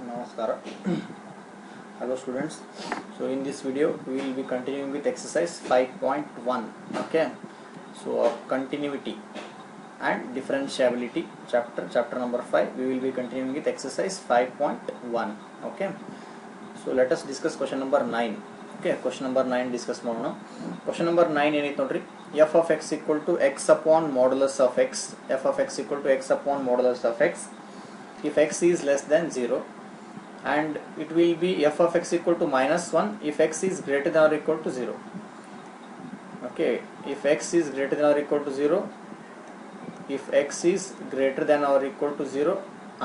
Namaskara. Hello students. So in this video we will be continuing with exercise 5.1. Okay. So of continuity and differentiability chapter number 5, we will be continuing with exercise 5.1. Okay. So let us discuss question number 9. Okay, question number 9 discuss ಮಾಡೋಣ. Question number 9 ಏನೈತೆ ನೋಡ್ರಿ, f of x equal to x upon modulus of x, f of x equal to x upon modulus of x if x is less than 0, and it will be f of x equal to minus 1 if x is greater than or equal to 0. Okay, if x is greater than or equal to 0, if x is greater than or equal to 0,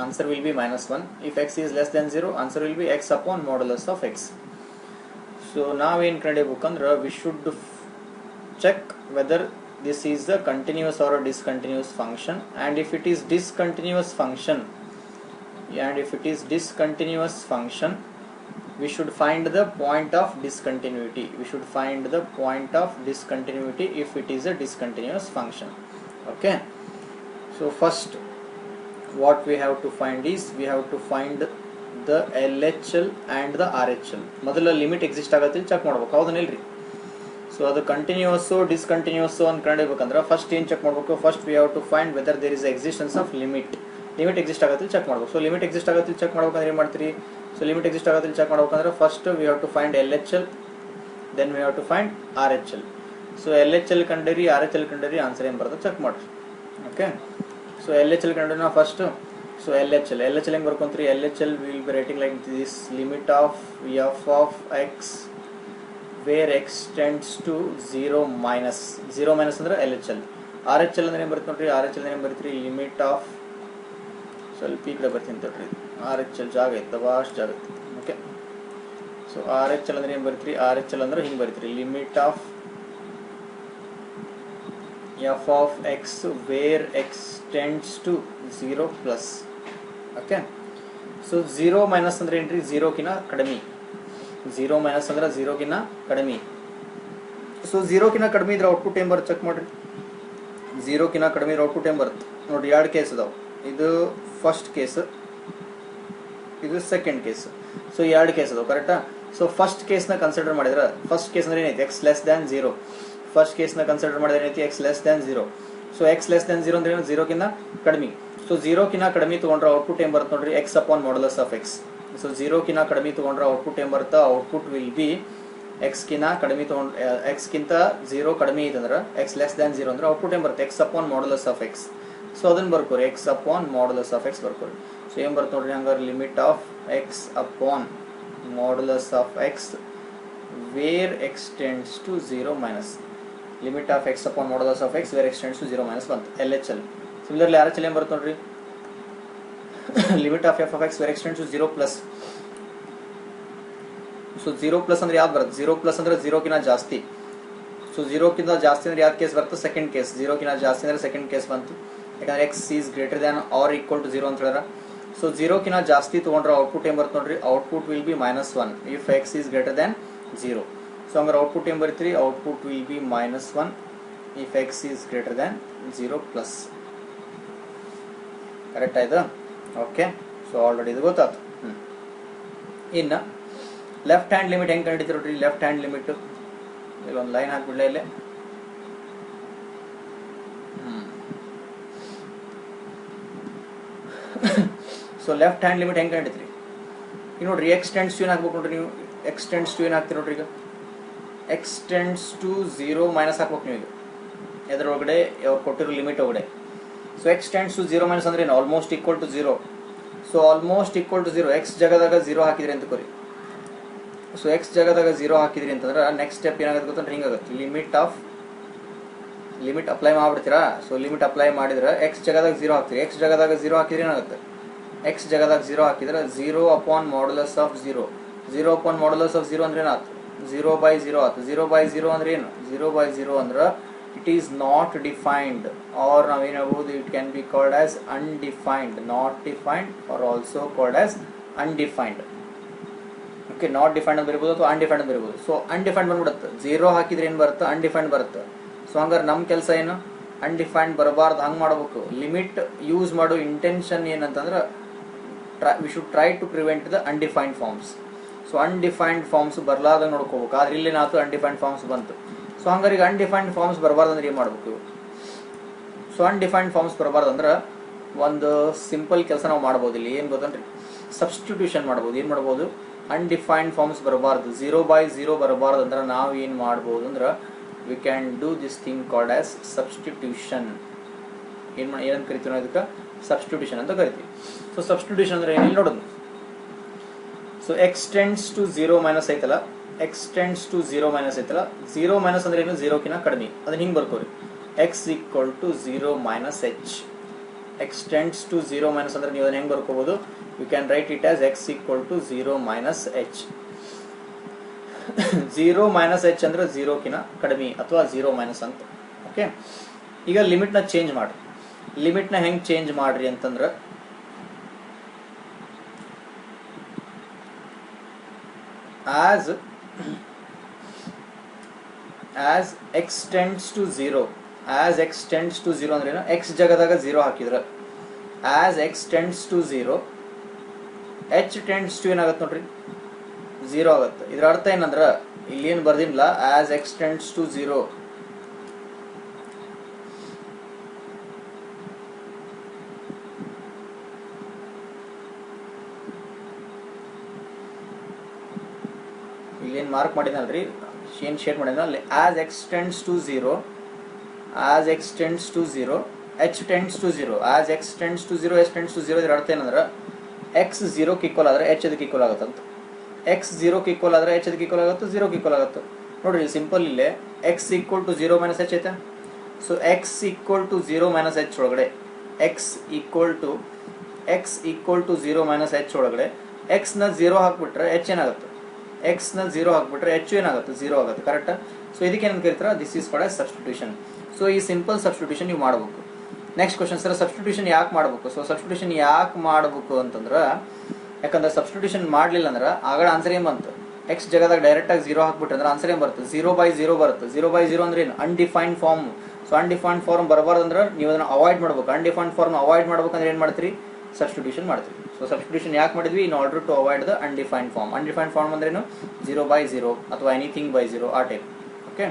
answer will be minus 1. If x is less than 0, answer will be x upon modulus of x. So now in Kandra we should check whether this is a continuous or a discontinuous function, and if it is discontinuous function, we should find the point of discontinuity. If it is a discontinuous function. Okay, so first what we have to find is, we have to find the LHL and the RHL. ಮೊದಲ limit exist ಆಗತ್ತಿಲ್ಲ check ಮಾಡಬೇಕು, ಹೌದನಿಲ್ರಿ? So ಅದು continuous discontinuous ಅಂತ ಕಂಡಿಡ್ಬೇಕಂದ್ರೆ first ಏನು check ಮಾಡಬೇಕು? First we have to find whether there is existence of limit exist ಆಗತ್ತಿಲ್ಲ ಚೆಕ್ ಮಾಡಬೇಕು. ಸೊ ಲಿಮಿಟ್ ಎಕ್ಸಿಸ್ಟ್ ಆಗತ್ತಿಲ್ಲ ಚೆಕ್ ಮಾಡ್ಬೇಕಂದ್ರೆ ಏನು ಮಾಡ್ತೀರಿ? ಸೊ ಲಿಮಿಟ್ ಎಕ್ಸಿಸ್ಟ್ ಆಗತ್ತಿಲ್ಲ ಚೆಕ್ ಮಾಡ್ಬೇಕಂದ್ರೆ first we have to find LHL, then we have to find RHL. So LHL ಕಂಡಿರಿ, RHL ಕಂಡಿರಿ, ಆನ್ಸರ್ ಏನು ಬರ್ತದೆ ಚೆಕ್ ಮಾಡ್ರಿ. ಓಕೆ, ಸೊ LHL ಕಂಡ್ರೆ ನಾವು ಫಸ್ಟ್, so LHL ಹೆಂಗೆ ಬರ್ಕೊಂತೀರಿ? LHL will be writing like this: limit of f of x where x tends to 0 minus ಅಂದ್ರೆ LHL. RHL ಅಂದ್ರೆ ಏನು ಬರುತ್ತೆ ನೋಡ್ರಿ? RHL ಏನು ಬರೀತೀರಿ? ಲಿಮಿಟ್ ಆಫ್, ಸ್ವಲ್ಪ ಈ ಕಡೆ ಬರ್ತೀನಿ ತಡ್ರಿ, RHL ಜಾಗ ಐತೆ, ಭಾಳಷ್ಟು ಜಾಗ ಐತೆ. ಓಕೆ, ಸೊ RHL ಅಂದ್ರೆ ಏನು ಬರೀತೀರಿ? RHL ಅಂದ್ರೆ ಹಿಂಗೆ ಬರೀತೀರಿ: limit of f of x where x tends to 0 plus. Okay, so 0 minus ಅಂದ್ರೆ ಏನ್ರಿ? 0 ಕಿನ್ನ ಕಡಿಮೆ. 0 ಮೈನಸ್ ಅಂದ್ರೆ 0 ಕಿನ್ನ ಕಡಿಮೆ. ಸೊ 0 ಕಿನ್ನ ಕಡಿಮೆ ಇದ್ರೆ ಔಟ್ಪುಟ್ ಏನು ಬರುತ್ತೆ ಚೆಕ್ ಮಾಡ್ರಿ. 0 ಕಿನ್ನ ಕಡಿಮೆ ಇದ್ರೆ ಔಟ್ಪುಟ್ ಏನು ಬರುತ್ತೆ ನೋಡ್ರಿ? ಎರಡು ಕೇಸ್ ಅದಾವೆ, ಇದು ಫಸ್ಟ್ ಕೇಸ್, ಇದು ಸೆಕೆಂಡ್ ಕೇಸ್. ಸೊ ಎರಡು ಕೇಸ್ ಅದಾವೆ, ಕರೆಕ್ಟಾ? ಸೊ ಫಸ್ಟ್ ಕೇಸ್ನ ಕನ್ಸಿಡರ್ ಮಾಡಿದ್ರೆ, ಫಸ್ಟ್ ಕೇಸ್ ಅಂದ್ರೆ ಏನೈತಿ? X less than 0. ಫಸ್ಟ್ ಕೇಸ್ನ ಕನ್ಸಿಡರ್ ಮಾಡಿದ್ರೆ ಏನೈತಿ? X less than 0. So x less than 0 ಅಂದ್ರೆ ಏನು? 0 ಕಿನ್ನ ಕಡಿಮೆ. ಸೊ 0 ಕಿನ್ನ ಕಡಿಮೆ ತಗೊಂಡ್ರೆ ಔಟ್ಪುಟ್ ಏನು ಬರುತ್ತೆ ನೋಡ್ರಿ? X upon modulus of x. So 0 ಕಿನ್ನ ಕಡಿಮೆ ತಗೊಂಡ್ರೆ ಔಟ್ಪುಟ್ ಏನು ಬರುತ್ತೆ? ಔಟ್ಪುಟ್ ವಿಲ್ ಬಿ ಎಕ್ಸ್ ಕಿನ್ನ ಕಡಿಮೆ ತಗೊಂಡ್ರೆ, ಎಕ್ಸ್ ಕಿಂತ 0 ಕಡಿಮೆ ಇದಂದ್ರೆ, ಎಕ್ಸ್ ಲೆಸ್ ದ್ಯಾನ್ 0 ಅಂದ್ರೆ ಔಟ್ಪುಟ್ ಏನು ಬರುತ್ತೆ? X upon modulus of x. So ಅದನ್ನ ಬರ್ಕೋರಿ, x upon modulus of x ಬರ್ಕೋರಿ. ಸೊ ಏನು ಬರುತ್ತೆ ನೋಡ್ರಿ ಹಂಗಾರೆ? Limit of x upon modulus of x where x tends to 0 minus. Limit of x upon modulus of x where x tends to 0 minus ಬಂತು. LHL. Similarly RHL ಏನು ಬರುತ್ತೆ ನೋಡ್ರಿ? Limit of f of x where x tends to 0 plus. So 0 plus ಅಂದ್ರೆ ಯಾವ್ದು ಬರುತ್ತೆ? 0 plus ಅಂದ್ರೆ 0 ಕಿನ್ನ ಜಾಸ್ತಿ. So 0 ಕಿಂತ ಜಾಸ್ತಿ ಅಂದ್ರೆ ಯಾವ್ದು ಕೇಸ್ ಬರುತ್ತೆ? Second case. 0 ಕಿನ್ನ ಜಾಸ್ತಿ ಅಂದ್ರೆ ಸೆಕೆಂಡ್ ಕೇಸ್ ಬಂತು, ಯಾಕಂದ್ರೆ x is greater than or equal to 0 ಅಂತ ಹೇಳ್ಯಾರ. ಸೊ 0 ಕಿನ್ನ ಜಾಸ್ತಿ ತಗೊಂಡ್ರೆ ಔಟ್ಪುಟ್ ಏನು ಬರುತ್ತೆ ನೋಡ್ರಿ? Output will be -1 if x is greater than 0. So ಹಂಗಾರೆ ಔಟ್ಪುಟ್ ಏನು ಬರೀತೀರಿ? Output will be -1 if x is greater than 0 plus. Correct ಆಯ್ತಾ? ಓಕೆ, ಸೊ ಆಲ್ರೆಡಿ ಇದು ಗೊತ್ತಾಯ್ತು. ಇನ್ನು ಲೆಫ್ಟ್ ಹ್ಯಾಂಡ್ ಲಿಮಿಟ್ ಹೆಂಗೆ ಕಂಡಿದ್ದೀರಿ ನೋಡ್ರಿ? ಲೆಫ್ಟ್ ಹ್ಯಾಂಡ್ ಲಿಮಿಟ್ ಇಲ್ಲೊಂದು ಲೈನ್ ಹಾಕ್ಬಿಡ್ಲೆ ಇಲ್ಲೇ. ಸೊ ಲೆಫ್ಟ್ ಹ್ಯಾಂಡ್ ಲಿಮಿಟ್ ಹೆಂಗೆ ಕಂಡಿದ್ರಿ? ಈಗ ನೋಡ್ರಿ, ಎಕ್ಸ್ ಟೆಂಡ್ಸ್ ಟು ಏನು ಹಾಕ್ಬೇಕು ನೋಡ್ರಿ ನೀವು? ಎಕ್ಸ್ ಟೆಂಡ್ಸ್ ಟು ಏನು ಹಾಕ್ತೀರಿ ನೋಡ್ರಿ? ಈಗ ಎಕ್ಸ್ ಟೆಂಡ್ಸ್ ಟು 0 ಮೈನಸ್ ಹಾಕ್ಬೇಕು ನೀವು. ಈಗ ಎದ್ರೊಳಗಡೆ ಅವ್ರು ಕೊಟ್ಟಿರೋ ಲಿಮಿಟ್ ಒಳಗಡೆ. So x tends to 0 minus ಅಂದ್ರೆ ಏನು? Almost equal to 0. So almost equal to 0, x ಜಾಗದಾಗ 0 ಹಾಕಿದ್ರಿ ಅಂತ ಕೋರಿ. ಸೊ ಎಕ್ಸ್ ಜಾಗದಾಗ 0 ಹಾಕಿದ್ರಿ ಅಂತಂದ್ರೆ ನೆಕ್ಸ್ಟ್ ಸ್ಟೆಪ್ ಏನಾಗುತ್ತೆ ಗೊತ್ತಂದ್ರೆ ಹಿಂಗಾಗುತ್ತೆ: ಲಿಮಿಟ್ ಅಪ್ಲೈ ಮಾಡ್ಬಿಡ್ತೀರಾ. ಸೊ ಲಿಮಿಟ್ ಅಪ್ಲೈ ಮಾಡಿದ್ರೆ ಎಕ್ಸ್ ಜಾಗದಾಗ 0 ಹಾಕ್ತೀರಿ. ಎಕ್ಸ್ ಜಾಗದಾಗ 0 ಹಾಕಿದ್ರೆ ಏನಾಗುತ್ತೆ? ಎಕ್ಸ್ ಜಾಗದಾಗ 0 ಹಾಕಿದ್ರೆ 0 upon modulus of 0. 0 upon modulus of 0 ಅಂದ್ರೆ ಏನಾಯ್ತು? 0/0 ಆಯ್ತು. 0/0 ಅಂದ್ರೆ ಏನು? 0/0 ಅಂದ್ರೆ it is not defined, or ನಾವೇನು ಹೇಳ್ಬೋದು, it can be called as undefined, not defined, or also called as undefined. Okay, not defined ಅಂತ ಬರೀಬೋದು ಅಥವಾ ಅನ್ಡಿಫೈನ್ಡ್ ಅಂತ ಬರೀಬೋದು. ಸೊ ಅನ್ಡಿಫೈನ್ಡ್ ಬಂದ್ಬಿಡುತ್ತೆ. 0 ಹಾಕಿದ್ರೆ ಏನು ಬರುತ್ತೆ? ಅನ್ಡಿಫೈನ್ಡ್ ಬರುತ್ತೆ. ಸೊ ಹಂಗಾರೆ ನಮ್ಮ ಕೆಲಸ ಏನು? ಅನ್ಡಿಫೈನ್ಡ್ ಬರಬಾರ್ದು, ಹಂಗೆ ಮಾಡಬೇಕು. ಲಿಮಿಟ್ ಯೂಸ್ ಮಾಡೋ ಇಂಟೆನ್ಷನ್ ಏನಂತಂದ್ರೆ we should try to prevent the undefined forms. So undefined forms ಬರಲಾರ್ದಂಗೆ ನೋಡ್ಕೋಬೇಕು. ಆದ್ರೆ ಇಲ್ಲೇನಾಯ್ತು, ಅನ್ಡಿಫೈನ್ಡ್ ಫಾರ್ಮ್ಸ್ ಬಂತು. ಸೊ ಹಂಗಾರೆ ಈಗ ಅನ್ಡಿಫೈನ್ಡ್ ಫಾರ್ಮ್ಸ್ ಬರಬಾರ್ದಂದ್ರೆ ಏನು ಮಾಡಬೇಕು? ಸೊ ಅನ್ಡಿಫೈನ್ಡ್ ಫಾರ್ಮ್ಸ್ ಬರಬಾರ್ದಂದ್ರೆ ಒಂದು ಸಿಂಪಲ್ ಕೆಲಸ ನಾವು ಮಾಡ್ಬೋದು. ಇಲ್ಲಿ ಏನು ಗೊತ್ತಂದ್ರಿ, ಸಬ್ಸ್ಟಿಟ್ಯೂಷನ್ ಮಾಡ್ಬೋದು. ಏನು ಮಾಡ್ಬೋದು? ಅನ್ಡಿಫೈನ್ಡ್ ಫಾರ್ಮ್ಸ್ ಬರಬಾರ್ದು, 0/0 ಬರಬಾರ್ದು ಅಂದ್ರೆ ನಾವು ಏನು ಮಾಡ್ಬೋದು ಅಂದ್ರೆ V can do this thing called as substitution. ಏನಂತ ಕರಿತೀವಿ ನಾವು ಇದಕ್ಕೆ? ಸಬ್ಸ್ಟಿಟ್ಯೂಷನ್ ಅಂತ ಕರಿತೀವಿ. ಸೊ ಸಬ್ಸ್ಟಿಟ್ಯೂಷನ್ ಅಂದ್ರೆ ಏನಿಲ್ಲ ನೋಡೋದು. So x tends to 0 minus ಐತಲ್ಲ, ಎಕ್ಸ್ ಟೆಂಡ್ಸ್ ಟು 0 ಮೈನಸ್ ಐತಲ್ಲ, 0 ಮೈನಸ್ ಅಂದ್ರೆ ಏನು? 0ಕಿಂತ ಕಡಿಮೆ. ಅದನ್ನ ಹಿಂಗೆ ಬರ್ಕೋರಿ, x equal to 0 minus h. X tends to 0 minus ಅಂದ್ರೆ ನೀವು ಅದನ್ನ ಹೆಂಗೆ ಬರ್ಕೋಬಹುದು? You can write it as x equal to 0 minus h. 0 minus h ಅಂದ್ರೆ 0ಕಿಂತ ಕಡಿಮೆ ಅಥವಾ 0 ಮೈನಸ್ ಅಂತ. ಓಕೆ, ಈಗ ಲಿಮಿಟ್ನ ಚೇಂಜ್ ಮಾಡ್ರಿ. ಲಿಮಿಟ್ನ ಹೆಂಗೆ ಚೇಂಜ್ ಮಾಡ್ರಿ ಅಂತಂದ್ರೆ as x tends to 0, as x tends to 0 ಅಂದ್ರೆ ಏನು? x ಜಾಗದಾಗ 0 ಹಾಕಿದ್ರೆ as x tends to 0, h tends to ಏನಾಗುತ್ತೆ ನೋಡ್ರಿ? 0 ಆಗುತ್ತೆ. ಇದರ ಅರ್ಥ ಏನಂದ್ರೆ ಇಲ್ಲಿ ಏನು ಬರ್ದಿಲ್ಲ, as x tends to 0 ಇಲ್ಲೇನು ಮಾರ್ಕ್ ಮಾಡಿದ್ನಲ್ರಿ, ಏನು ಶೇಡ್ ಮಾಡಿದ್ನಲ್ಲ, as x tends to 0, as x tends to 0, h tends to 0, as x tends to 0, h tends to 0. ಇದರ ಅರ್ಥ ಏನಂದ್ರೆ x 0ಕ್ಕೆ ಈಕ್ವಲ್ ಆದ್ರೆ h ಅದಕ್ಕೆ ಈಕ್ವಲ್ ಆಗುತ್ತೆ ಅಂತ. x 0ಕ್ಕೆ ಈಕ್ವಲ್ ಆದ್ರೆ h ಅದಕ್ಕೆ ಈಕ್ವಲ್ ಆಗುತ್ತೆ, 0ಕ್ಕೆ ಈಕ್ವಲ್ ಆಗುತ್ತೆ. ನೋಡ್ರಿ ಸಿಂಪಲ್ ಇಲ್ಲೇ x equal to 0 minus h ಐತೆ. So x equal to 0 minus h ಒಳಗಡೆ x equal to 0 minus h ಒಳಗಡೆ x ನ 0 ಹಾಕ್ಬಿಟ್ರೆ h ಏನಾಗುತ್ತೆ? x ನ 0 ಹಾಕ್ಬಿಟ್ರೆ h ಏನಾಗುತ್ತೆ? 0 ಆಗುತ್ತೆ. ಕರೆಕ್ಟ್? ಸೊ ಇದಕ್ಕೆ ಏನಂತ ಕರೀತಾರೆ? This is called as substitution. So ಈ ಸಿಂಪಲ್ ಸಬ್ಸ್ಟಿಟ್ಯೂಷನ್ ನೀವು ಮಾಡಬೇಕು. ನೆಕ್ಸ್ಟ್ ಕ್ವಶನ್, ಸರ್ ಸಬ್ಸ್ಟಿಟ್ಯೂಷನ್ ಯಾಕೆ ಮಾಡಬೇಕು? ಸೊ ಸಬ್ಸ್ಟಿಟ್ಯೂಷನ್ ಯಾಕೆ ಮಾಡಬೇಕು ಅಂತಂದ್ರೆ, ಯಾಕಂದ್ರೆ ಸಬ್ಸ್ಟಿಟ್ಯೂಷನ್ ಮಾಡಲಿಲ್ಲ ಅಂದ್ರೆ ಆಗಡ ಆನ್ಸರ್ ಏನು ಬಂತು? ಎಕ್ಸ್ ಜಾಗದಾಗ ಡೈರೆಕ್ಟಾಗಿ 0 ಹಾಕ್ಬಿಟ್ರೆ ಅಂದ್ರೆ ಆನ್ಸರ್ ಏನು ಬರುತ್ತೆ? 0/0 ಬರುತ್ತೆ. 0/0 ಅಂದ್ರೆ ಏನು? Undefined form. So undefined form ಬರಬಾರ್ದು ಅಂದ್ರೆ ನೀವು ಅದನ್ನು ಅವಾಯ್ಡ್ ಮಾಡಬೇಕು. ಅನ್ಡಿಫೈನ್ಡ್ ಫಾರ್ಮ್ ಅವಾಯ್ಡ್ ಮಾಡ್ಬೇಕಂದ್ರೆ ಏನು ಮಾಡ್ತೀರಿ? ಸಬ್ಸ್ಟಿಟ್ಯೂಷನ್ ಮಾಡ್ತೀವಿ. ಸೊ ಸಬ್ಸ್ಟಿಟ್ಯೂಷನ್ ಯಾಕೆ ಮಾಡಿದ್ವಿ? In order to avoid the undefined form. Undefined form ಅಂದ್ರೆ ಏನು? 0/0 ಅಥವಾ ಎನಿಥಿಂಗ್ ಬೈ 0 ಆ ಟೈಪ್. ಓಕೆ,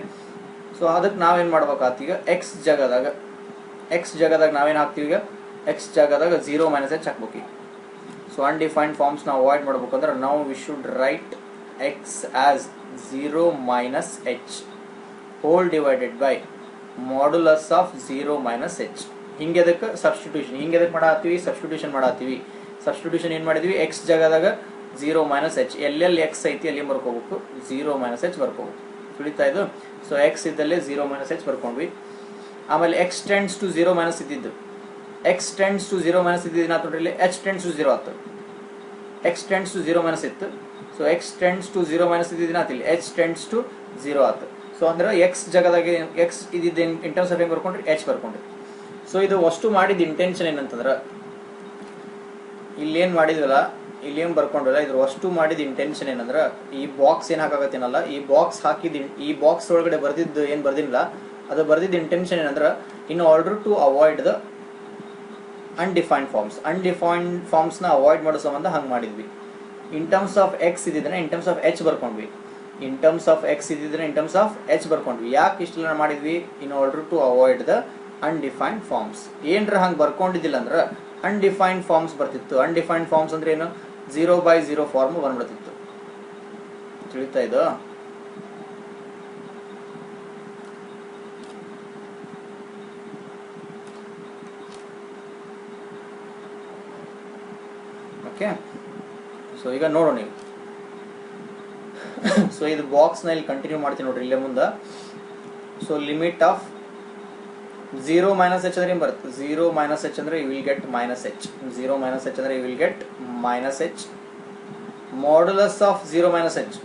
ಸೊ ಅದಕ್ಕೆ ನಾವೇನು ಮಾಡ್ಬೇಕಾಗ್ತ? ಈಗ ಎಕ್ಸ್ ಜಾಗದಾಗ ನಾವೇನು ಹಾಕ್ತೀವಿ? ಈಗ ಎಕ್ಸ್ ಜಾಗದಾಗ 0 ಮೈನಸ್ ಎಚ್ ಹಾಕ್ಬೇಕು. ಸೊ ಅನ್ಡಿಫೈನ್ಡ್ ಫಾರ್ಮ್ಸ್ನ ಅವಾಯ್ಡ್ ಮಾಡ್ಬೇಕಂದ್ರೆ ನಾವು we should write X as 0 minus H whole divided by modulus of 0 minus H. ಹಿಂಗೆ ಅದಕ್ಕೆ ಸಬ್ಸ್ಟಿಟ್ಯೂಷನ್, ಹಿಂಗೆ ಅದಕ್ಕೆ ಮಾಡತ್ತೀವಿ? ಸಬ್ಸ್ಟಿಟ್ಯೂಷನ್ ಮಾಡತ್ತೀವಿ. ಸಬ್ಸ್ಟಿಟ್ಯೂಷನ್ ಏನು ಮಾಡಿದ್ವಿ? ಎಕ್ಸ್ ಜಾಗದಾಗ 0 ಮೈನಸ್ ಎಚ್, ಎಲ್ಲೆಲ್ಲಿ ಎಕ್ಸ್ ಐತಿ ಅಲ್ಲಿ ಬರ್ಕೋಬೇಕು? 0 ಮೈನಸ್ ಎಚ್ ಬರ್ಕೋಬೇಕು. ತಿಳಿತಾ ಇದು? ಸೊ ಎಕ್ಸ್ ಇದ್ದಲ್ಲೇ 0 ಮೈನಸ್ ಎಚ್ ಬರ್ಕೊಂಡ್ವಿ. ಆಮೇಲೆ ಎಕ್ಸ್ ಟೆಂಡ್ಸ್ ಟು 0 ಮೈನಸ್ ಇದ್ದಿದ್ದು, ಎಕ್ಸ್ ಟೆಂಡ್ಸ್ ಟು 0 ಮೈನಸ್ ಇದ್ದಿದ್ದು ನೋಡ್ರಿ, ಇಲ್ಲಿ ಎಚ್ ಟೆಂಡ್ಸ್ ಟು 0 ಆಯ್ತು. ಎಕ್ಸ್ ಟೆಂಡ್ಸ್ ಟು 0 ಮೈನಸ್ ಇತ್ತು. So x tends to 0 minus ಇದ್ದಿದ್ದು ಆತಿಲ್ಲ, ಎಚ್ ಟೆಂಡ್ಸ್ ಟು 0 ಆಯ್ತು. ಸೊ ಅಂದ್ರೆ ಎಕ್ಸ್ ಜಾಗದಾಗ ಎಕ್ಸ್ ಇದ್ದಿದ್ದು ಇನ್ ಟರ್ಮ್ಸ್ ಆಫ್ ಹೆಂಗೆ ಬರ್ಕೊಂಡ್ರಿ? ಎಚ್ ಬರ್ಕೊಂಡ್ರಿ. ಸೊ ಇದು ಅಷ್ಟು ಮಾಡಿದ ಇಂಟೆನ್ಷನ್ ಏನಂತಂದ್ರೆ, ಇಲ್ಲೇನು ಮಾಡಿದ್ವಲ್ಲ, ಇಲ್ಲೇನು ಬರ್ಕೊಂಡ್ವಲ್ಲ, ಇದ್ರ ಅಷ್ಟು ಮಾಡಿದ ಇಂಟೆನ್ಷನ್ ಏನಂದ್ರೆ ಈ ಬಾಕ್ಸ್ ಏನು ಹಾಕಾಗತ್ತೇನಲ್ಲ, ಈ ಬಾಕ್ಸ್ ಹಾಕಿದ ಈ ಬಾಕ್ಸ್ ಒಳಗಡೆ ಬರ್ದಿದ್ದು ಏನು ಬರ್ದಿಲ್ಲ, ಅದು ಬರ್ದಿದ್ದ ಇಂಟೆನ್ಷನ್ ಏನಂದ್ರೆ in order to avoid the undefined forms. Undefined ಫಾರ್ಮ್ಸ್ನ ಅವಾಯ್ಡ್ ಮಾಡೋ ಸಂಬಂಧ ಹಂಗೆ ಮಾಡಿದ್ವಿ. ಇನ್ ಟರ್ಮ್ಸ್ ಆಫ್ ಎಕ್ಸ್ ಇದ್ದಿದ್ರೆ ಇನ್ ಟರ್ಮ್ಸ್ ಆಫ್ ಎಚ್ ಬರ್ಕೊಂಡ್ವಿ. ಇನ್ ಟರ್ಮ್ಸ್ ಆಫ್ ಎಕ್ಸ್ ಇದ್ದಿದ್ರೆ ಇನ್ ಟರ್ಮ್ಸ್ ಆಫ್ ಎಚ್ ಬರ್ಕೊಂಡ್ವಿ. ಯಾಕೆ ಇಷ್ಟೆಲ್ಲ ಮಾಡಿದ್ವಿ? In order to avoid the undefined forms. ಏನ್ರ ಹಂಗೆ ಬರ್ಕೊಂಡಿದ್ದಿಲ್ಲ ಅಂದ್ರೆ ಅನ್ಡಿಫೈನ್ಡ್ ಫಾರ್ಮ್ಸ್ ಬರ್ತಿತ್ತು. ಅನ್ಡಿಫೈನ್ಡ್ ಫಾರ್ಮ್ಸ್ ಅಂದ್ರೆ ಏನು? 0/0 ಫಾರ್ಮ್ ಬಂದ್ಬಿಡ್ತಿತ್ತು. ತಿಳಿತಾ ಇದು? ಓಕೆ, ಸೊ ಈಗ ನೋಡೋಣ ನೀವು. ಸೊ ಇದು ಬಾಕ್ಸ್ನ ಇಲ್ಲಿ ಕಂಟಿನ್ಯೂ ಮಾಡ್ತೀನಿ ನೋಡ್ರಿ ಇಲ್ಲೇ ಮುಂದೆ. So limit of 0 minus h ಅಂದ್ರೆ ಏನು ಬರುತ್ತೆ? 0 ಮೈನಸ್ ಎಚ್ ಅಂದ್ರೆ you will get minus h. 0 minus h ಅಂದ್ರೆ you will get minus h. Modulus of 0 minus h.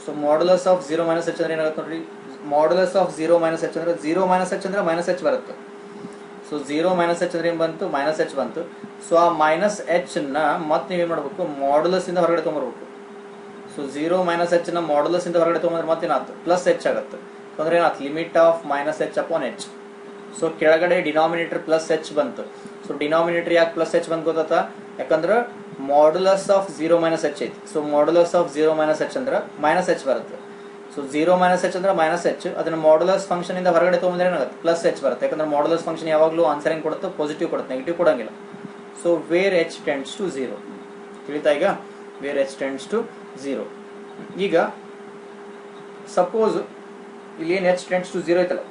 So modulus of 0 minus h ಅಂದ್ರೆ ಏನಾಗುತ್ತೆ ನೋಡ್ರಿ? ಮಾಡ್ಯುಲಸ್ ಆಫ್ 0 ಮೈನಸ್ ಎಚ್ ಅಂದ್ರೆ 0 minus h ಅಂದ್ರೆ ಮೈನಸ್ ಎಚ್ ಬರುತ್ತೆ. So 0 minus h ಅಂದ್ರೆ ಏನು ಬಂತು? ಮೈನಸ್ ಎಚ್ ಬಂತು. ಸೊ ಆ ಮೈನಸ್ ಎಚ್ ನ ಮತ್ತೆ ನೀವೇನು ಮಾಡಬೇಕು? ಮಾಡ್ಯುಲಸ್ ಇಂದ ಹೊರಗಡೆ ತೊಗೊಂಬರ್ಬೇಕು. ಸೊ 0 ಮೈನಸ್ ಎಚ್ ನ ಮಾಡ್ಯುಲಸ್ ಇಂದ ಹೊರಗಡೆ ತೊಗೊಂಡ್ರೆ ಮತ್ತೇನಾಯ್ತು? ಪ್ಲಸ್ ಎಚ್ ಆಗುತ್ತೆ. ಸೊ ಅಂದ್ರೆ ಏನಾಯ್ತು? Limit of minus H upon H. So ಕೆಳಗಡೆ ಡಿನಾಮಿನೇಟರ್ ಪ್ಲಸ್ ಎಚ್ ಬಂತು. ಸೊ ಡಿನಾಮಿನೇಟರ್ ಯಾಕೆ ಪ್ಲಸ್ ಎಚ್ ಬಂದು ಗೊತ್ತಾ? ಯಾಕಂದ್ರೆ ಮಾಡ್ಯುಲಸ್ ಆಫ್ 0 ಮೈನಸ್ ಎಚ್ ಐತಿ. So modulus of 0 minus h ಅಂದ್ರೆ ಮೈನಸ್ ಎಚ್ ಬರುತ್ತೆ. ಸೊ 0 ಮೈನಸ್ ಎಚ್ ಅಂದ್ರೆ ಮೈನಸ್ ಎಚ್, ಅದನ್ನ ಮಾಡ್ಯುಲಸ್ ಫಂಕ್ಷನ್ ಇಂದ ಹೊರಗಡೆ ತೊಗೊಂಡ್ರೆ ಏನಾಗುತ್ತೆ ಪ್ಲಸ್ ಎಚ್ ಬರುತ್ತೆ. ಯಾಕಂದ್ರೆ ಮಾಡ್ಯುಲಸ್ ಫಂಕ್ಷನ್ ಯಾವಾಗಲೂ ಆನ್ಸರ್ ಹೆಂಗೆ ಕೊಡುತ್ತೆ, ಪಾಸಿಟಿವ್ ಕೊಡುತ್ತೆ, ನೆಗೆಟಿವ್ ಕೊಡಂಗಿಲ್ಲ. So where h tends to 0 ತಿಳಿತಾ ಈಗ, ವೇರ್ ಎಚ್ ಟೆಂಡ್ಸ್ ಟು 0. ಈಗ ಸಪೋಸ್ ಇಲ್ಲಿ ಏನು ಎಚ್ ಟೆಂಡ್ಸ್ ಟು 0 ಐತಲ್ಲ,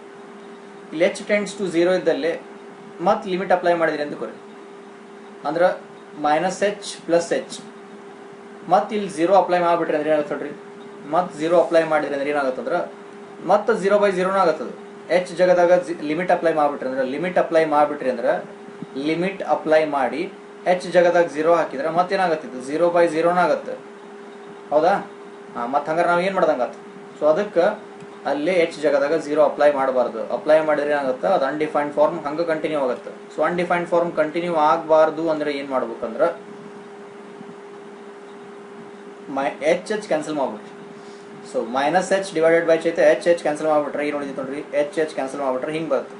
ಇಲ್ಲಿ ಎಚ್ ಟೆಂಡ್ಸ್ ಟು 0 ಇದ್ದಲ್ಲಿ ಮತ್ತೆ ಲಿಮಿಟ್ ಅಪ್ಲೈ ಮಾಡಿದ್ರಿ ಅಂತ ಕೊರಿ, ಅಂದ್ರೆ ಮೈನಸ್ ಎಚ್ ಪ್ಲಸ್ ಎಚ್, ಮತ್ತೆ ಇಲ್ಲಿ 0 ಅಪ್ಲೈ ಮಾಡಿಬಿಟ್ರಿ ಅಂದ್ರೆ ಏನಾಗುತ್ತೆ ನೋಡ್ರಿ, ಮತ್ತೆ 0 ಅಪ್ಲೈ ಮಾಡಿದ್ರಿ ಅಂದ್ರೆ ಏನಾಗುತ್ತೆ ಅಂದ್ರೆ ಮತ್ತೆ 0/0 ಆಗುತ್ತದೆ. ಎಚ್ ಜಗದಾಗ ಲಿಮಿಟ್ ಅಪ್ಲೈ ಮಾಡಿಬಿಟ್ರಿ ಅಂದ್ರೆ ಲಿಮಿಟ್ ಅಪ್ಲೈ ಮಾಡಿ ಎಚ್ ಜಗದಾಗ 0 ಹಾಕಿದ್ರೆ ಮತ್ತೇನಾಗತ್ತಿದ್ದು 0/0 ಆಗುತ್ತೆ. ಹೌದಾ? ಮತ್ತೆ ಹಂಗಾರೆ ನಾವು ಏನು ಮಾಡ್ದಂಗಾತು. ಸೊ ಅದಕ್ಕೆ ಅಲ್ಲೇ ಎಚ್ ಜಗದಾಗ 0 ಅಪ್ಲೈ ಮಾಡಬಾರ್ದು. ಅಪ್ಲೈ ಮಾಡಿದ್ರೆ ಏನಾಗುತ್ತೆ, ಅದು ಅನ್ಡಿಫೈನ್ಡ್ ಫಾರ್ಮ್ ಹಂಗೆ ಕಂಟಿನ್ಯೂ ಆಗುತ್ತೆ. ಸೊ ಅನ್ಡಿಫೈನ್ಡ್ ಫಾರ್ಮ್ ಕಂಟಿನ್ಯೂ ಆಗಬಾರ್ದು ಅಂದ್ರೆ ಏನು ಮಾಡ್ಬೇಕಂದ್ರೆ ಎಚ್ ಕ್ಯಾನ್ಸಲ್ ಮಾಡ್ಬಿಟ್ರಿ. So minus h divided by ಚೈತೆ ಎಚ್ ಕ್ಯಾನ್ಸಲ್ ಮಾಡ್ಬಿಟ್ರೆ ಏನು ನೋಡಿದ್ವಿ ನೋಡ್ರಿ, ಎಚ್ ಕ್ಯಾನ್ಸಲ್ ಮಾಡ್ಬಿಟ್ರೆ ಹಿಂಗೆ ಬರುತ್ತೆ,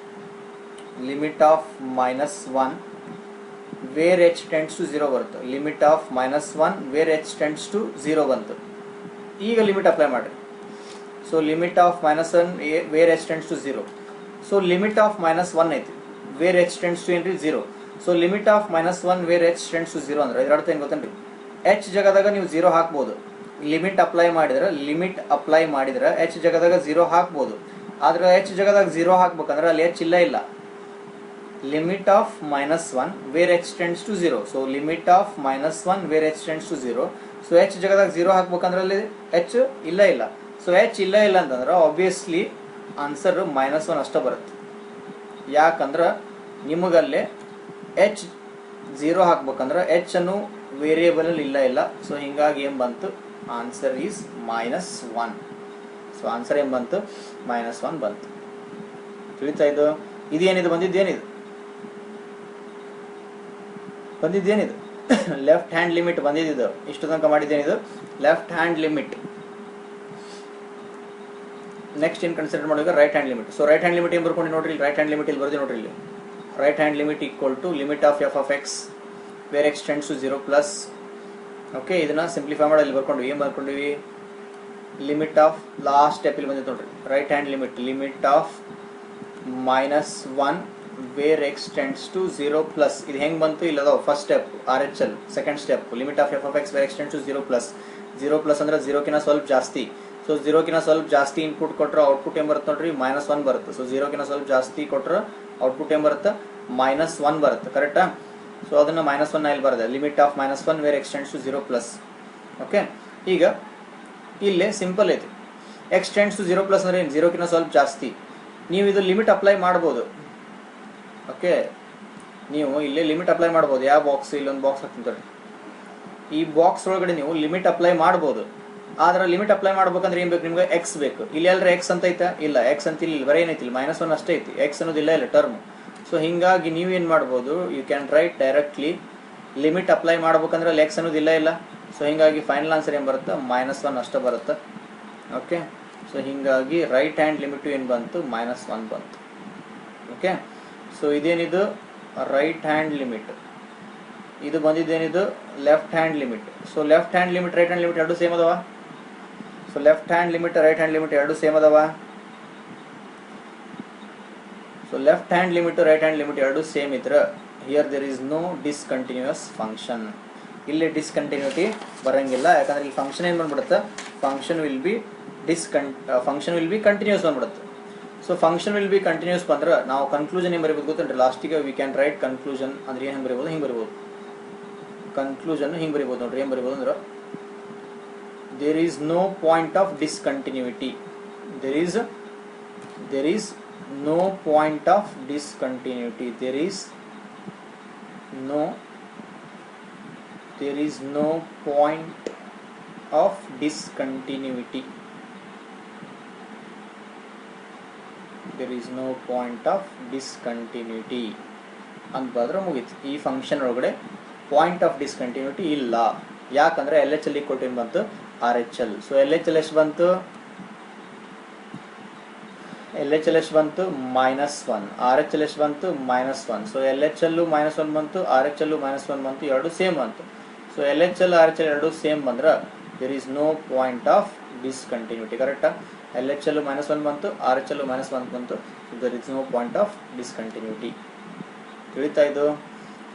limit of -1 where h tends to 0 ಬರುತ್ತೆ. Limit of -1 where h tends to 0 ಬಂತು. ಈಗ ಲಿಮಿಟ್ ಅಪ್ಲೈ ಮಾಡಿರಿ. So limit of -1 where h tends to 0. So limit of -1 ಐತಿ, ವೇರ್ ಎಚ್ ಟೆಂಡ್ಸ್ ಟು ಏನ್ರಿ 0. So limit of -1 where h tends to 0 ಅಂದ್ರೆ ಇದರ ಅರ್ಥ ಏನು ಗೊತ್ತೇನ್ರಿ, ಎಚ್ ಜಗದಾಗ ನೀವು 0 ಹಾಕ್ಬೋದು. ಲಿಮಿಟ್ ಅಪ್ಲೈ ಮಾಡಿದ್ರೆ ಎಚ್ ಜಗದಾಗ 0 ಹಾಕ್ಬೋದು. ಆದ್ರೆ ಎಚ್ ಜಗದಾಗ 0 ಹಾಕ್ಬೇಕಂದ್ರೆ ಅಲ್ಲಿ ಎಚ್ ಇಲ್ಲ. Limit of -1 where h tends to 0. So limit of -1 where h tends to 0. So h ಜಗದಾಗ 0 ಹಾಕ್ಬೇಕಂದ್ರೆ ಅಲ್ಲಿ ಎಚ್ ಇಲ್ಲ. ಸೊ ಎಚ್ ಇಲ್ಲ ಅಂತಂದ್ರೆ ಆಬ್ವಿಯಸ್ಲಿ ಆನ್ಸರ್ -1 ಅಷ್ಟೇ ಬರುತ್ತೆ. ಯಾಕಂದ್ರೆ ನಿಮಗಲ್ಲೇ ಎಚ್ 0 ಹಾಕ್ಬೇಕಂದ್ರೆ ಎಚ್ ಅನ್ನು ವೇರಿಯೇಬಲ್ ಇಲ್ಲ. ಸೊ ಹಿಂಗಾಗಿ ಏನ್ ಬಂತು, ಆನ್ಸರ್ ಈಸ್ -1. ಸೊ ಆನ್ಸರ್ ಏನ್ ಬಂತು, -1 ಬಂತು. ತಿಳಿತಾ ಇದು? ಇದೇನಿದು ಬಂದಿದ್ದೇನಿದು ಲೆಫ್ಟ್ ಹ್ಯಾಂಡ್ ಲಿಮಿಟ್ ಬಂದಿದ್ದು. ಇಷ್ಟು ತನಕ ಮಾಡಿದ್ದೇನಿದು ಲೆಫ್ಟ್ ಹ್ಯಾಂಡ್ ಲಿಮಿಟ್. ನೆಕ್ಸ್ಟ್ ಏನು ಕನ್ಸಿಡರ್ ಮಾಡಿದ್ರೆ right hand limit. So right hand limit ಏನು ಬರ್ಕೊಂಡು ನೋಡ್ರಿ, ರೈಟ್ ಹ್ಯಾಂಡ್ ಲಿಮಿಟ್ ಇಲ್ಲಿ ಬರ್ದಿ ನೋಡ್ರಿ. ಇಲ್ಲಿ right hand limit equal to limit of f of x where x tends to 0 plus. Okay, ಇದನ್ನ ಸಿಂಪ್ಲಿಫೈ ಮಾಡಿ ಇಲ್ಲಿ ಬರ್ಕೊಂಡ್ವಿ. ಏನು ಬರ್ಕೊಂಡಿವಿ, ಲಿಮಿಟ್ ಆಫ್ ಲಾಸ್ಟ್ ಸ್ಟೆಪ್ ಇಲ್ಲಿ ಬಂದಿತ್ತು ನೋಡ್ರಿ, right hand limit of -1 where x tends to 0 plus. ಇದು ಹೆಂಗೆ ಬಂತು, ಇಲ್ಲ first step RHL, second step limit of f of x where x tends to 0 plus. 0 plus ಅಂದ್ರೆ 0 ಸ್ವಲ್ಪ ಜಾಸ್ತಿ. ಸೊ 0 ಸ್ವಲ್ಪ ಜಾಸ್ತಿ ಇನ್ಪುಟ್ ಕೊಟ್ಟರೆ ಔಟ್ಪುಟ್ ಏನು ಬರುತ್ತೆ ನೋಡ್ರಿ, -1 ಬರುತ್ತೆ. ಸೊ 0 ಸ್ವಲ್ಪ ಜಾಸ್ತಿ ಕೊಟ್ಟರೆ ಔಟ್ಪುಟ್ ಏನು ಬರುತ್ತೆ, -1 ಬರುತ್ತೆ. ಕರೆಕ್ಟಾ? ಸೊ ಅದನ್ನು -1 ಇಲ್ಲಿ ಬರುತ್ತೆ, limit of -1 where x tends to 0 plus. Okay, ಈಗ ಇಲ್ಲೇ ಸಿಂಪಲ್ ಐತಿ, x ಟೆಂಡ್ಸ್ ಟು 0 ಪ್ಲಸ್ ಅಂದ್ರೆ ಏನು, 0 ಸ್ವಲ್ಪ ಜಾಸ್ತಿ. ನೀವು ಇದು ಲಿಮಿಟ್ ಅಪ್ಲೈ ಮಾಡ್ಬೋದು. ಓಕೆ, ನೀವು ಇಲ್ಲೇ ಲಿಮಿಟ್ ಅಪ್ಲೈ ಮಾಡ್ಬೋದು. ಯಾವ ಬಾಕ್ಸ್, ಇಲ್ಲೊಂದು ಬಾಕ್ಸ್ ಹಾಕ್ತಿದ್ದಾರೆ, ಈ ಬಾಕ್ಸ್ ಒಳಗಡೆ ನೀವು ಲಿಮಿಟ್ ಅಪ್ಲೈ ಮಾಡ್ಬೋದು. ಆದ್ರೆ ಲಿಮಿಟ್ ಅಪ್ಲೈ ಮಾಡ್ಬೇಕಂದ್ರೆ ಏನ್ ಬೇಕು ನಿಮ್ಗೆ, ಎಕ್ಸ್ ಬೇಕು. ಇಲ್ಲಿ ಎಲ್ಲರ ಎಕ್ಸ್ ಅಂತ ಐತಾ, ಇಲ್ಲ ಎಕ್ಸ್ ಅಂತ ಇಲ್ಲಿ ಬರೀ ಏನೈತಿ, -1 ಅಷ್ಟೇ ಐತಿ, ಎಕ್ಸ್ ಅನ್ನೋದಿಲ್ಲ ಇಲ್ಲ ಟರ್ಮ್. ಸೊ ಹಿಂಗಾಗಿ ನೀವೇನ್ ಮಾಡ್ಬೋದು, you can write directly limit apply ಮಾಡ್ಬೇಕಂದ್ರೆ ಅಲ್ಲಿ ಎಕ್ಸ್ ಅನ್ನೋದಿಲ್ಲ ಇಲ್ಲ. ಸೊ ಹಿಂಗಾಗಿ ಫೈನಲ್ ಆನ್ಸರ್ ಏನು ಬರುತ್ತೆ, -1 ಅಷ್ಟೇ ಬರುತ್ತೆ. ಓಕೆ, ಸೊ ಹಿಂಗಾಗಿ ರೈಟ್ ಹ್ಯಾಂಡ್ ಲಿಮಿಟ್ ಏನು ಬಂತು, -1 ಬಂತು. ಓಕೆ, ಸೊ ಇದೇನಿದು ರೈಟ್ ಹ್ಯಾಂಡ್ ಲಿಮಿಟ್, ಇದು ಬಂದಿದ್ದೇನಿದು left hand limit. So left hand limit right hand limit ಎರಡು ಸೇಮ್ ಅದಾವ. So left hand limit right hand limit ಎರಡು ಸೇಮ್ ಅದಾವ. So left hand limit right hand limit ಎರಡು same ಇದ್ರೆ here there is no discontinuous function. ಇಲ್ಲಿ discontinuity ಬರಂಗಿಲ್ಲ, ಯಾಕಂದ್ರೆ ಇಲ್ಲಿ ಫಂಕ್ಷನ್ ಏನು ಬಂದ್ಬಿಡುತ್ತೆ, ಫಂಕ್ಷನ್ ವಿಲ್ ಬಿ ಕಂಟಿನ್ಯೂಸ್ ಬಂದ್ಬಿಡುತ್ತೆ. So function will be continuous ಬಂದ್ರೆ ನಾವು ಕನ್ಕ್ಲೂಷನ್ ಏನು ಬರೀಬೋದು ಗೊತ್ತೇನ್ರಿ, ಲಾಸ್ಟಿಗೆ ವಿ ಕ್ಯಾನ್ ರೈಟ್ ಕನ್ಕ್ಲೂಷನ್ ಅಂದ್ರೆ ಏನು ಬರೀಬೋದು, ಹಿಂಗೆ ಬರೀಬೋದು. ಕನ್ಕ್ಲೂಷನ್ ಹಿಂಗೆ ಬರೀಬೋದು ನೋಡ್ರಿ, ಏನು ಬರೀಬೋದು ಅಂದ್ರೆ there is no point of discontinuity. There is no point of discontinuity. There is no point of discontinuity. There is no point of discontinuity ಅಂತ ಬರೆದ್ರೆ ಮುಗೀತು. ಈ ಫಂಕ್ಷನ್ ಒಳಗಡೆ ಪಾಯಿಂಟ್ ಆಫ್ ಡಿಸ್ಕಂಟಿನ್ಯೂಟಿ ಇಲ್ಲ. ಯಾಕಂದ್ರೆ LHL ಈಕ್ವಲ್ ಟು ಏನು ಬಂತು, RHL. So LHL ಎಷ್ಟು ಬಂತು, LHL ಎಷ್ಟು ಬಂತು, -1. RHL ಎಷ್ಟು ಬಂತು, -1. ಸೊ LHL -1 ಬಂತು, RHL -1 ಬಂತು, ಎರಡು ಸೇಮ್ ಬಂತು. So L H L R H L ಎರಡು ಸೇಮ್ ಬಂದ್ರೆ there is no point of discontinuity. ಕರೆಕ್ಟಾ? ಎಲ್ ಎಚ್ ಎಲ್ -1 ಬಂತು, ಆರ್ ಎಚ್ ಎಲ್ -1 ಬಂತು. There is no point of discontinuity. ತಿಳಿತಾ ಇದು?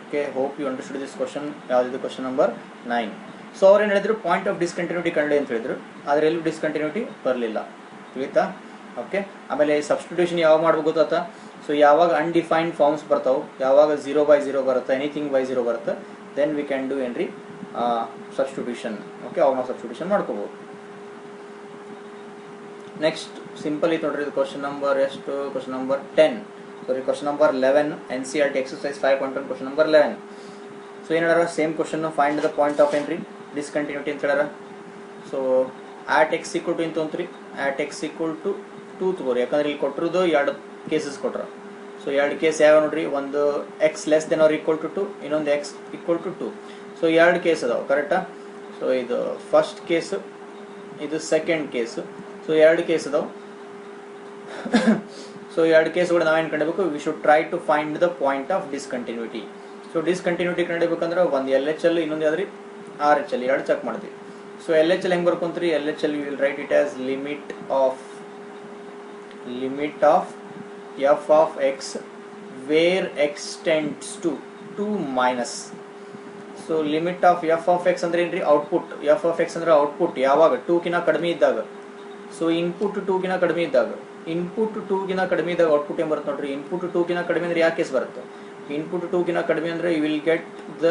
Okay, hope you understood this question. ಯಾವುದಿದು? Question number 9. ಸೊ ಅವ್ರು ಏನು ಹೇಳಿದ್ರು? ಪಾಯಿಂಟ್ ಆಫ್ ಡಿಸ್ಕಂಟಿನ್ಯೂಟಿ ಕಂಡು ಅಂತ ಹೇಳಿದ್ರು, ಆದರೆ ಎಲ್ಲೂ ಡಿಸ್ಕಂಟಿನ್ಯೂಟಿ ಬರಲಿಲ್ಲ. ತಿಳಿತಾ? ಓಕೆ. ಆಮೇಲೆ ಸಬ್ಸ್ಟಿಟ್ಯೂಷನ್ ಯಾವಾಗ ಮಾಡ್ಬೇಕು ಗೊತ್ತಾ? ಸೊ ಯಾವಾಗ ಅನ್ಡಿಫೈನ್ಡ್ ಫಾರ್ಮ್ಸ್ ಬರ್ತಾವೆ, ಯಾವಾಗ 0/0 ಬರುತ್ತೆ, ಎನಿಥಿಂಗ್ ಬೈ 0 ಬರುತ್ತೆ, ದೆನ್ ವಿ ಕ್ಯಾನ್ ಡೂ ಏನ್ರಿ ಸಬ್ಸ್ಟಿಟ್ಯೂಷನ್. ಓಕೆ, ಅವಾಗ ನಾವು ಸಬ್ಸ್ಟಿಟ್ಯೂಷನ್ ಮಾಡ್ಕೋಬಹುದು. ನೆಕ್ಸ್ಟ್ ಸಿಂಪಲ್ ಇತ್ತು ನೋಡ್ರಿ. ಇದು ಕ್ವಶನ್ ನಂಬರ್ ಎಷ್ಟು? Question number 10. Sorry, question number 11, NCERT exercise 5.1, question number 11. So ಏನು ಹೇಳಾರ? Same question, find the point of ಏನ್ರಿ ಡಿಸ್ಕಂಟಿನ್ಯೂಟಿ ಅಂತ ಹೇಳಾರ. So at x equal to ತೊಂತ್ರಿ, ಆಟ್ x ಈಕ್ವಲ್ ಟು 2 ತಗೋರಿ. ಯಾಕಂದ್ರೆ ಇಲ್ಲಿ ಕೊಟ್ಟಿರೋದು ಎರಡು ಕೇಸಸ್ ಕೊಟ್ರ. ಸೊ ಎರಡು ಕೇಸ್ ಯಾವ ನೋಡ್ರಿ? ಒಂದು x less than or equal to 2, ಇನ್ನೊಂದು x ಈಕ್ವಲ್ ಟು 2. ಸೊ ಎರಡು ಕೇಸ್ ಅದಾವ. ಕರೆಕ್ಟಾ? ಸೊ ಇದು ಫಸ್ಟ್ ಕೇಸು, ಇದು ಸೆಕೆಂಡ್ ಕೇಸು. ಸೊ ಎರಡು ಕೇಸ್ ಅದಾವ. ಸೊ ಎರಡು ಕೇಸ್ಗಳು ನಾವೇನು ಕಂಡಿಬೇಕು? We should try to find the point of discontinuity. So discontinuity ಕಂಡಿಬೇಕಂದ್ರೆ ಒಂದು ಎಲ್ ಎಚ್ ಎಲ್, ಇನ್ನೊಂದು ಯಾವ್ದ್ರಿ ಆರ್ ಎಚ್ ಎಲ್, ಎರಡು ಚೆಕ್ ಮಾಡ್ತೀವಿ. ಸೊ ಎಲ್ ಎಚ್ ಎಲ್ ಹೆಂಗೆ ಬರ್ಕೊಂತ್ರಿ? L H L will write it as limit of f of x where x tends to 2 minus. So limit of f of x ಅಂದ್ರೆ ಏನ್ರಿ? Output. F of x ಅಂದ್ರೆ output ಯಾವಾಗ 2 ಕಡಿಮೆ ಇದ್ದಾಗ. So input 2 ಕಡಿಮೆ ಇದ್ದಾಗ, ಇನ್ಪುಟ್ 2 ಕಡಿಮೆ ಇದ್ದಾಗ ಔಟ್ಪುಟ್ ಏನು ಬರುತ್ತೆ ನೋಡ್ರಿ? ಇನ್ಪುಟ್ 2 ಕಡಿಮೆ ಅಂದ್ರೆ ಯಾವ ಕೇಸ್ ಬರುತ್ತೆ? ಇನ್ಪುಟ್ 2 ಕಡಿಮೆ ಅಂದ್ರೆ you will get the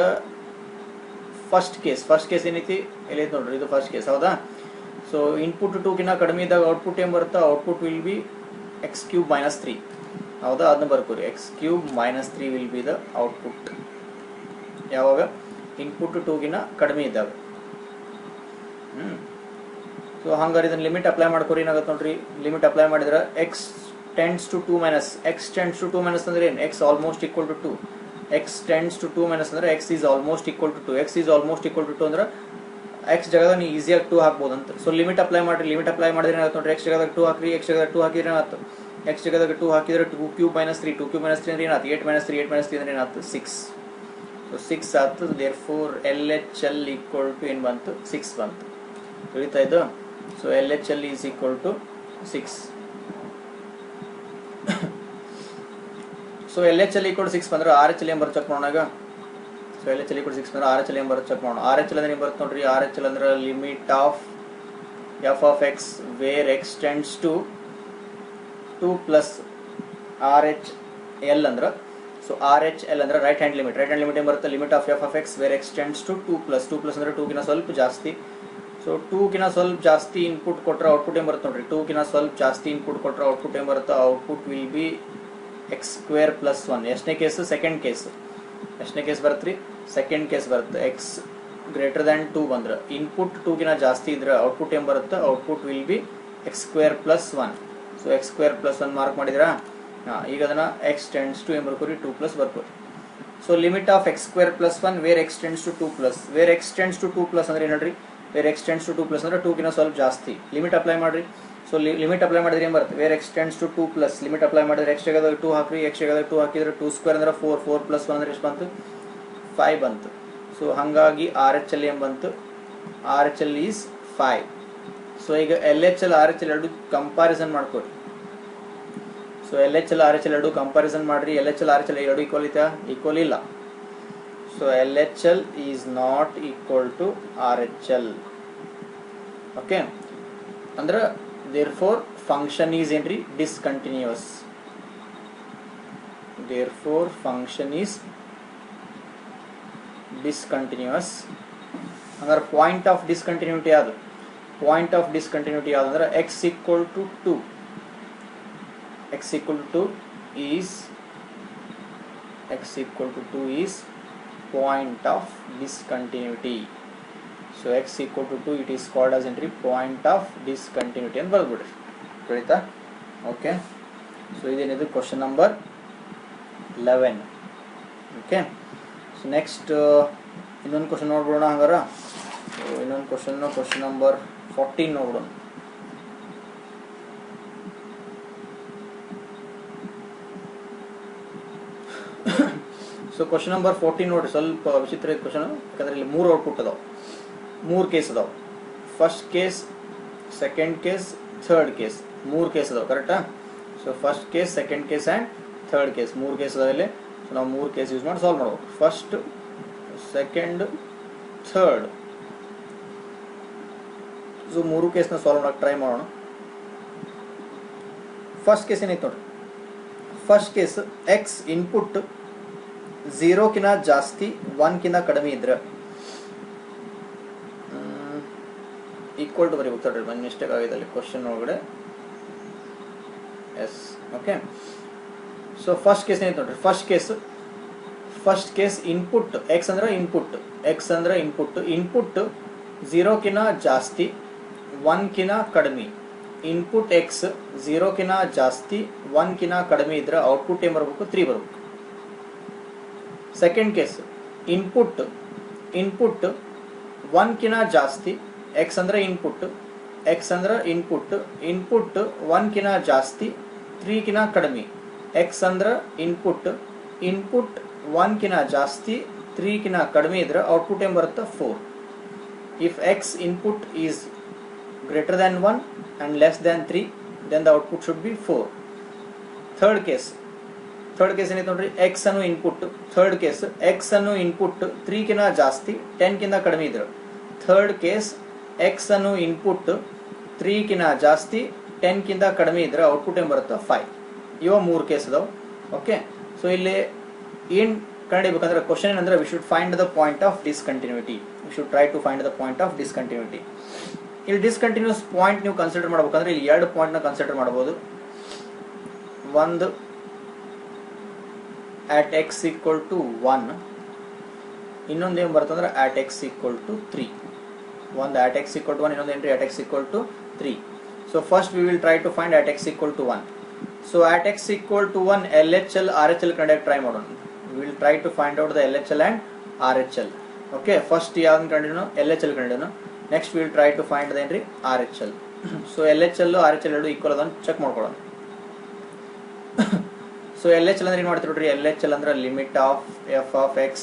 first case. First case ಏನೈತಿ? ಎಲ್ಲೈತಿ ನೋಡ್ರಿ, ಇದು ಫಸ್ಟ್ ಕೇಸ್. ಹೌದಾ? ಸೊ ಇನ್ಪುಟ್ 2 ಕಡಿಮೆ ಇದ್ದಾಗ ಔಟ್ಪುಟ್ ಏನು ಬರುತ್ತೆ? Output will be x³ - 3. ಹೌದಾ? ಅದನ್ನ ಬರ್ಕೋರಿ. x³ - 3 will be the output. ಯಾವಾಗ? ಇನ್ಪುಟ್ 2 ಕಡಿಮೆ ಇದ್ದಾಗ. ಸೊ ಹಂಗಾರೆ ಇದನ್ನ ಲಿಮಿಟ್ ಅಪ್ಲೈ ಮಾಡ್ಕೋರಿ. ಏನಾಗುತ್ತೆ ನೋಡ್ರಿ? ಲಿಮಿಟ್ ಅಪ್ಲೈ ಮಾಡಿದ್ರೆ x tends to 2 minus, x tends to 2 minus ಅಂದ್ರೆ ಏನು? x almost equal to 2. x tends to 2 minus ಅಂದ್ರೆ x is almost equal to 2. x is almost equal to 2 ಅಂದ್ರೆ x ಜಾಗದಾಗ ನೀವು ಈಸಿಯಾಗಿ 2 ಹಾಕ್ಬೋದು ಅಂತ. ಸೊ ಲಿಮಿಟ್ ಅಪ್ಲೈ ಮಾಡ್ರಿ. ಲಿಮಿಟ್ ಅಪ್ಲೈ ಮಾಡಿದ್ರೆ ಏನಾಗುತ್ತೆ ನೋಡ್ರಿ? x ಜಾಗದಾಗ 2 ಹಾಕ್ರಿ, x ಜಾಗದಾಗ 2 ಹಾಕಿದ್ರೆ ಏನಾಯ್ತು? x ಜಾಗದಾಗ 2 ಹಾಕಿದ್ರೆ 2³ - 3, 2³ - 3 ಅಂದ್ರೆ ಏನಾಯ್ತು? 8 - 3, 8 - 3 ಅಂದ್ರೆ ಏನಾಯ್ತು? 6. ಸೊ 6 ಆಯ್ತು. Therefore L H L equal to ಏನು ಬಂತು? 6 ಬಂತು. ತಿಳಿತಾ ಇದು? So L H L is equal to 6. So L H L equal 6 ಬಂದ್ರೆ ಆರ್ ಎಚ್ ಎಲ್ ಏನು ಬರುತ್ತೆ ಚೆಕ್ ಮಾಡೋಣ. So L H L equal 6 ಬಂದ್ರೆ ಆರ್ ಎಚ್ ಎಲ್ ಏನು ಬರುತ್ತೆ ಚೆಕ್ ಮಾಡೋಣ. ಆರ್ ಎಚ್ ಎಲ್ ಅಂದ್ರೆ ಏನು ಬರುತ್ತೆ ನೋಡ್ರಿ? ಆರ್ ಎಚ್ ಎಲ್ ಅಂದ್ರೆ limit of f of x where x tends to 2 plus R H L ಅಂದ್ರೆ, ಸೊ ಆರ್ ಎಚ್ ಎಲ್ ಅಂದ್ರೆ right hand limit. Right hand limit ಏನು ಬರುತ್ತೆ? Limit of f of x where x tends to 2 plus. 2 plus ಅಂದ್ರೆ 2 ಸ್ವಲ್ಪ ಜಾಸ್ತಿ. So 2 ಸ್ವಲ್ಪ ಜಾಸ್ತಿ input ಕೊಟ್ಟರೆ ಔಟ್ಪುಟ್ ಏನು ಬರುತ್ತೆ ನೋಡ್ರಿ? 2 ಸ್ವಲ್ಪ ಜಾಸ್ತಿ ಇನ್ಪುಟ್ ಕೊಟ್ಟರೆ ಔಟ್ಪುಟ್ ಏನು ಬರುತ್ತೆ? Output will be x² + 1. ಎಷ್ಟನೇ ಕೇಸು? Second case. ಎಷ್ಟನೇ ಕೇಸ್ ಬರುತ್ತೆ ರೀ? ಸೆಕೆಂಡ್ ಕೇಸ್ ಬರುತ್ತೆ. x > 2 ಬಂದ್ರೆ, ಇನ್ಪುಟ್ 2 ಜಾಸ್ತಿ ಇದ್ರೆ ಔಟ್ಪುಟ್ ಏನು ಬರುತ್ತೆ? Output will be x² + 1. So x² + 1 mark ಮಾಡಿದ್ರಾ? ಈಗ ಅದನ್ನ x tends to ಏನು ಬರ್ಕೋರಿ? 2 ಪ್ಲಸ್ ಬರ್ಕೋರಿ. So limit of x² + 1 where x tends to 2 plus. Where x tends to 2 plus ಅಂದ್ರೆ ಏನು ಹೇಳ್ರಿ? Where x tends to 2 plus ಅಂದ್ರೆ 2 ಸ್ವಲ್ಪ ಜಾಸ್ತಿ. ಲಿಮಿಟ್ ಅಪ್ಲೈ ಮಾಡ್ರಿ. ಸೊ ಲಿಮಿಟ್ ಅಪ್ಲೈ ಮಾಡಿದ್ರೆ ಏನು ಬರುತ್ತೆ? Where x tends to 2 plus. Limit apply ಮಾಡಿದ್ರೆ x ಜಾಗದಾಗ 2 ಹಾಕ್ರಿ, x ಜಾಗದಾಗ 2 ಹಾಕಿದ್ರೆ 2² ಅಂದ್ರೆ 4. 4 + 1 ಅಂದ್ರೆ ಎಷ್ಟು ಬಂತು? 5 ಬಂತು. ಸೊ ಹಾಗಾಗಿ ಆರ್ ಎಚ್ ಎಲ್ ಏನು ಬಂತು? R H L is 5. So ಈಗ L H L R H L ಎರಡು ಕಂಪ್ಯಾರಿಸನ್ ಮಾಡ್ಕೊರಿ. So L H L R H L ಎರಡು ಕಂಪ್ಯಾರಿಸನ್ ಮಾಡ್ರಿ. L H L R H L ಎರಡು ಈಕ್ವಲ್ ಐತಾ? ಈಕ್ವಲ್ ಇಲ್ಲ. So L H L is not equal to R H L. Okay, ಅಂದ್ರೆ therefore function is entry discontinuous. Therefore function is discontinuous. ಹಂಗಾರೆ point of discontinuity ಯಾವುದು? Point of discontinuity ಯಾವುದು ಅಂದ್ರೆ x equal to 2. x equal to 2 is point of discontinuity. So x equal to 2, it is called as entry point of discontinuity ಅಂತ ಬರ್ಬಿಡ್ರಿ. ತಿಳಿತಾ? Okay, so ಇದೇನಿದು question number 11. Okay, so next ಇನ್ನೊಂದು question ನೋಡ್ಬಿಡೋಣ. ಹಂಗಾರ ಇನ್ನೊಂದು ಕ್ವಶನ್ ನಂಬರ್ 14 ನೋಡ್ಬಿಡೋಣ. So so question number 14 ನೋಡ್ರಿ, ಸ್ವಲ್ಪ ವಿಚಿತ್ರ ಐತೆ ಕ್ವಶನ್. ಯಾಕಂದ್ರೆ ಇಲ್ಲಿ 3 ಔಟ್ಪುಟ್ ಅದಾವ, 3 ಕೇಸ್ ಅದಾವ. First case, second case, third case, 3 case ಅದಾವ. ಕರೆಕ್ಟಾ? So first case, second case and third case, 3 case ಅದಾವ ಇಲ್ಲಿ. ಸೊ ನಾವು 3 ಕೇಸ್ ಯೂಸ್ ಮಾಡಿ ಸಾಲ್ವ್ ಮಾಡ್ಬೇಕು. First, second, third. ಸೊ 3 ಕೇಸ್ನ ಸಾಲ್ವ್ ಮಾಡೋಕೆ ಟ್ರೈ ಮಾಡೋಣ. ಫಸ್ಟ್ ಕೇಸ್ ಏನೈತೆ ನೋಡ್ರಿ. ಫಸ್ಟ್ ಕೇಸ್ ಎಕ್ಸ್ ಇನ್ಪುಟ್ 0 ಜಾಸ್ತಿ 1 ಕಡಿಮೆ ಇದ್ರೆ ಈಕ್ವಲ್ ಟು ಬರೀಬೇಕು. ತಡ್ರಿ, ಒಂದು ಮಿಸ್ಟೇಕ್ ಆಗಿದೆ ಅಲ್ಲಿ ಕ್ವಶನ್ ಒಳಗಡೆ. Yes, okay. So first case ಏನೈತೆ ನೋಡ್ರಿ. ಫಸ್ಟ್ ಕೇಸ್ ಇನ್ಪುಟ್ ಎಕ್ಸ್ ಅಂದ್ರೆ ಇನ್ಪುಟ್, ಇನ್ಪುಟ್ 0 ಜಾಸ್ತಿ 1 ಕಡಿಮೆ. ಇನ್ಪುಟ್ ಎಕ್ಸ್ 0 ಜಾಸ್ತಿ 1 ಕಡಿಮೆ ಇದ್ರೆ ಔಟ್ಪುಟ್ ಏನು ಬರಬೇಕು? 3 ಬರಬೇಕು. ಸೆಕೆಂಡ್ ಕೇಸ್ ಇನ್ಪುಟ್ 1 ಜಾಸ್ತಿ, ಎಕ್ಸ್ ಅಂದ್ರೆ ಇನ್ಪುಟ್, ಇನ್ಪುಟ್ 1 ಜಾಸ್ತಿ 3 ಕಡಿಮೆ. ಎಕ್ಸ್ ಅಂದ್ರೆ ಇನ್ಪುಟ್ 1 ಜಾಸ್ತಿ 3 ಕಡಿಮೆ ಇದ್ರೆ ಔಟ್ಪುಟ್ ಏನು ಬರುತ್ತೆ? 4. If X input is greater than 1 and less than 3, then the output should be 4. Third case ಏನೈತೆ ನೋಡ್ರಿ. ಎಕ್ಸ್ ಅನ್ನು ಇನ್ಪುಟ್, ಥರ್ಡ್ ಕೇಸ್ ಎಕ್ಸ್ ಅನ್ನು ಇನ್ಪುಟ್ 3 ಜಾಸ್ತಿ 10 ಕಡಿಮೆ ಇದ್ರು. ಥರ್ಡ್ ಕೇಸ್ ಎಕ್ಸ್ ಅನ್ನು ಇನ್ಪುಟ್ 3 ಜಾಸ್ತಿ 10 ಕಡಿಮೆ ಇದ್ರೆ ಔಟ್ಪುಟ್ ಏನು ಬರುತ್ತೆ? 5. ಇವ 3 ಕೇಸ್ ಅದಾವ. ಓಕೆ. ಸೊ ಇಲ್ಲಿ ಏನು ಕಂಡುಹಿಡಿಬೇಕಂದ್ರೆ ಕ್ವಶನ್ ಏನಂದ್ರೆ we should find the point of discontinuity. We should try to find the point of discontinuity. ಇಲ್ಲಿ ಡಿಸ್ಕಂಟಿನ್ಯೂಸ್ ಪಾಯಿಂಟ್ ನೀವು ಕನ್ಸಿಡರ್ ಮಾಡಬೇಕಂದ್ರೆ ಇಲ್ಲಿ 2 ಪಾಯಿಂಟ್ನ ಕನ್ಸಿಡರ್ ಮಾಡಬಹುದು. ಒಂದು at x equal to 1, ಇನ್ನೊಂದು ಏನು ಬರ್ತಂದ್ರೆ at x equal to 3. ಒಂದು at x equal to 1, ಇನ್ನೊಂದು ಏನ್ರಿ at x equal to 3. So first we will try to find at x equal to 1. So at x equal to 1 LHL RHL ಕಂಡುಹಿಡಿಯಕ್ಕೆ try ಮಾಡೋಣ. We will try to find out the LHL and RHL. Okay, first ಯಾವ್ದನ್ನ ಕಂಡುಹಿಡಿಯೋಣ? LHL ಕಂಡುಹಿಡಿಯೋಣ. Next we will try to find the entry RHL. So LHL RHL ಎರಡು equal ಅದನ್ನು check ಮಾಡ್ಕೊಳ್ಳೋಣ. So LHL ಅಂದ್ರೆ ಏನು ಮಾಡ್ತೀವಿ ನೋಡ್ರಿ. LHL ಅಂದ್ರೆ limit of f of x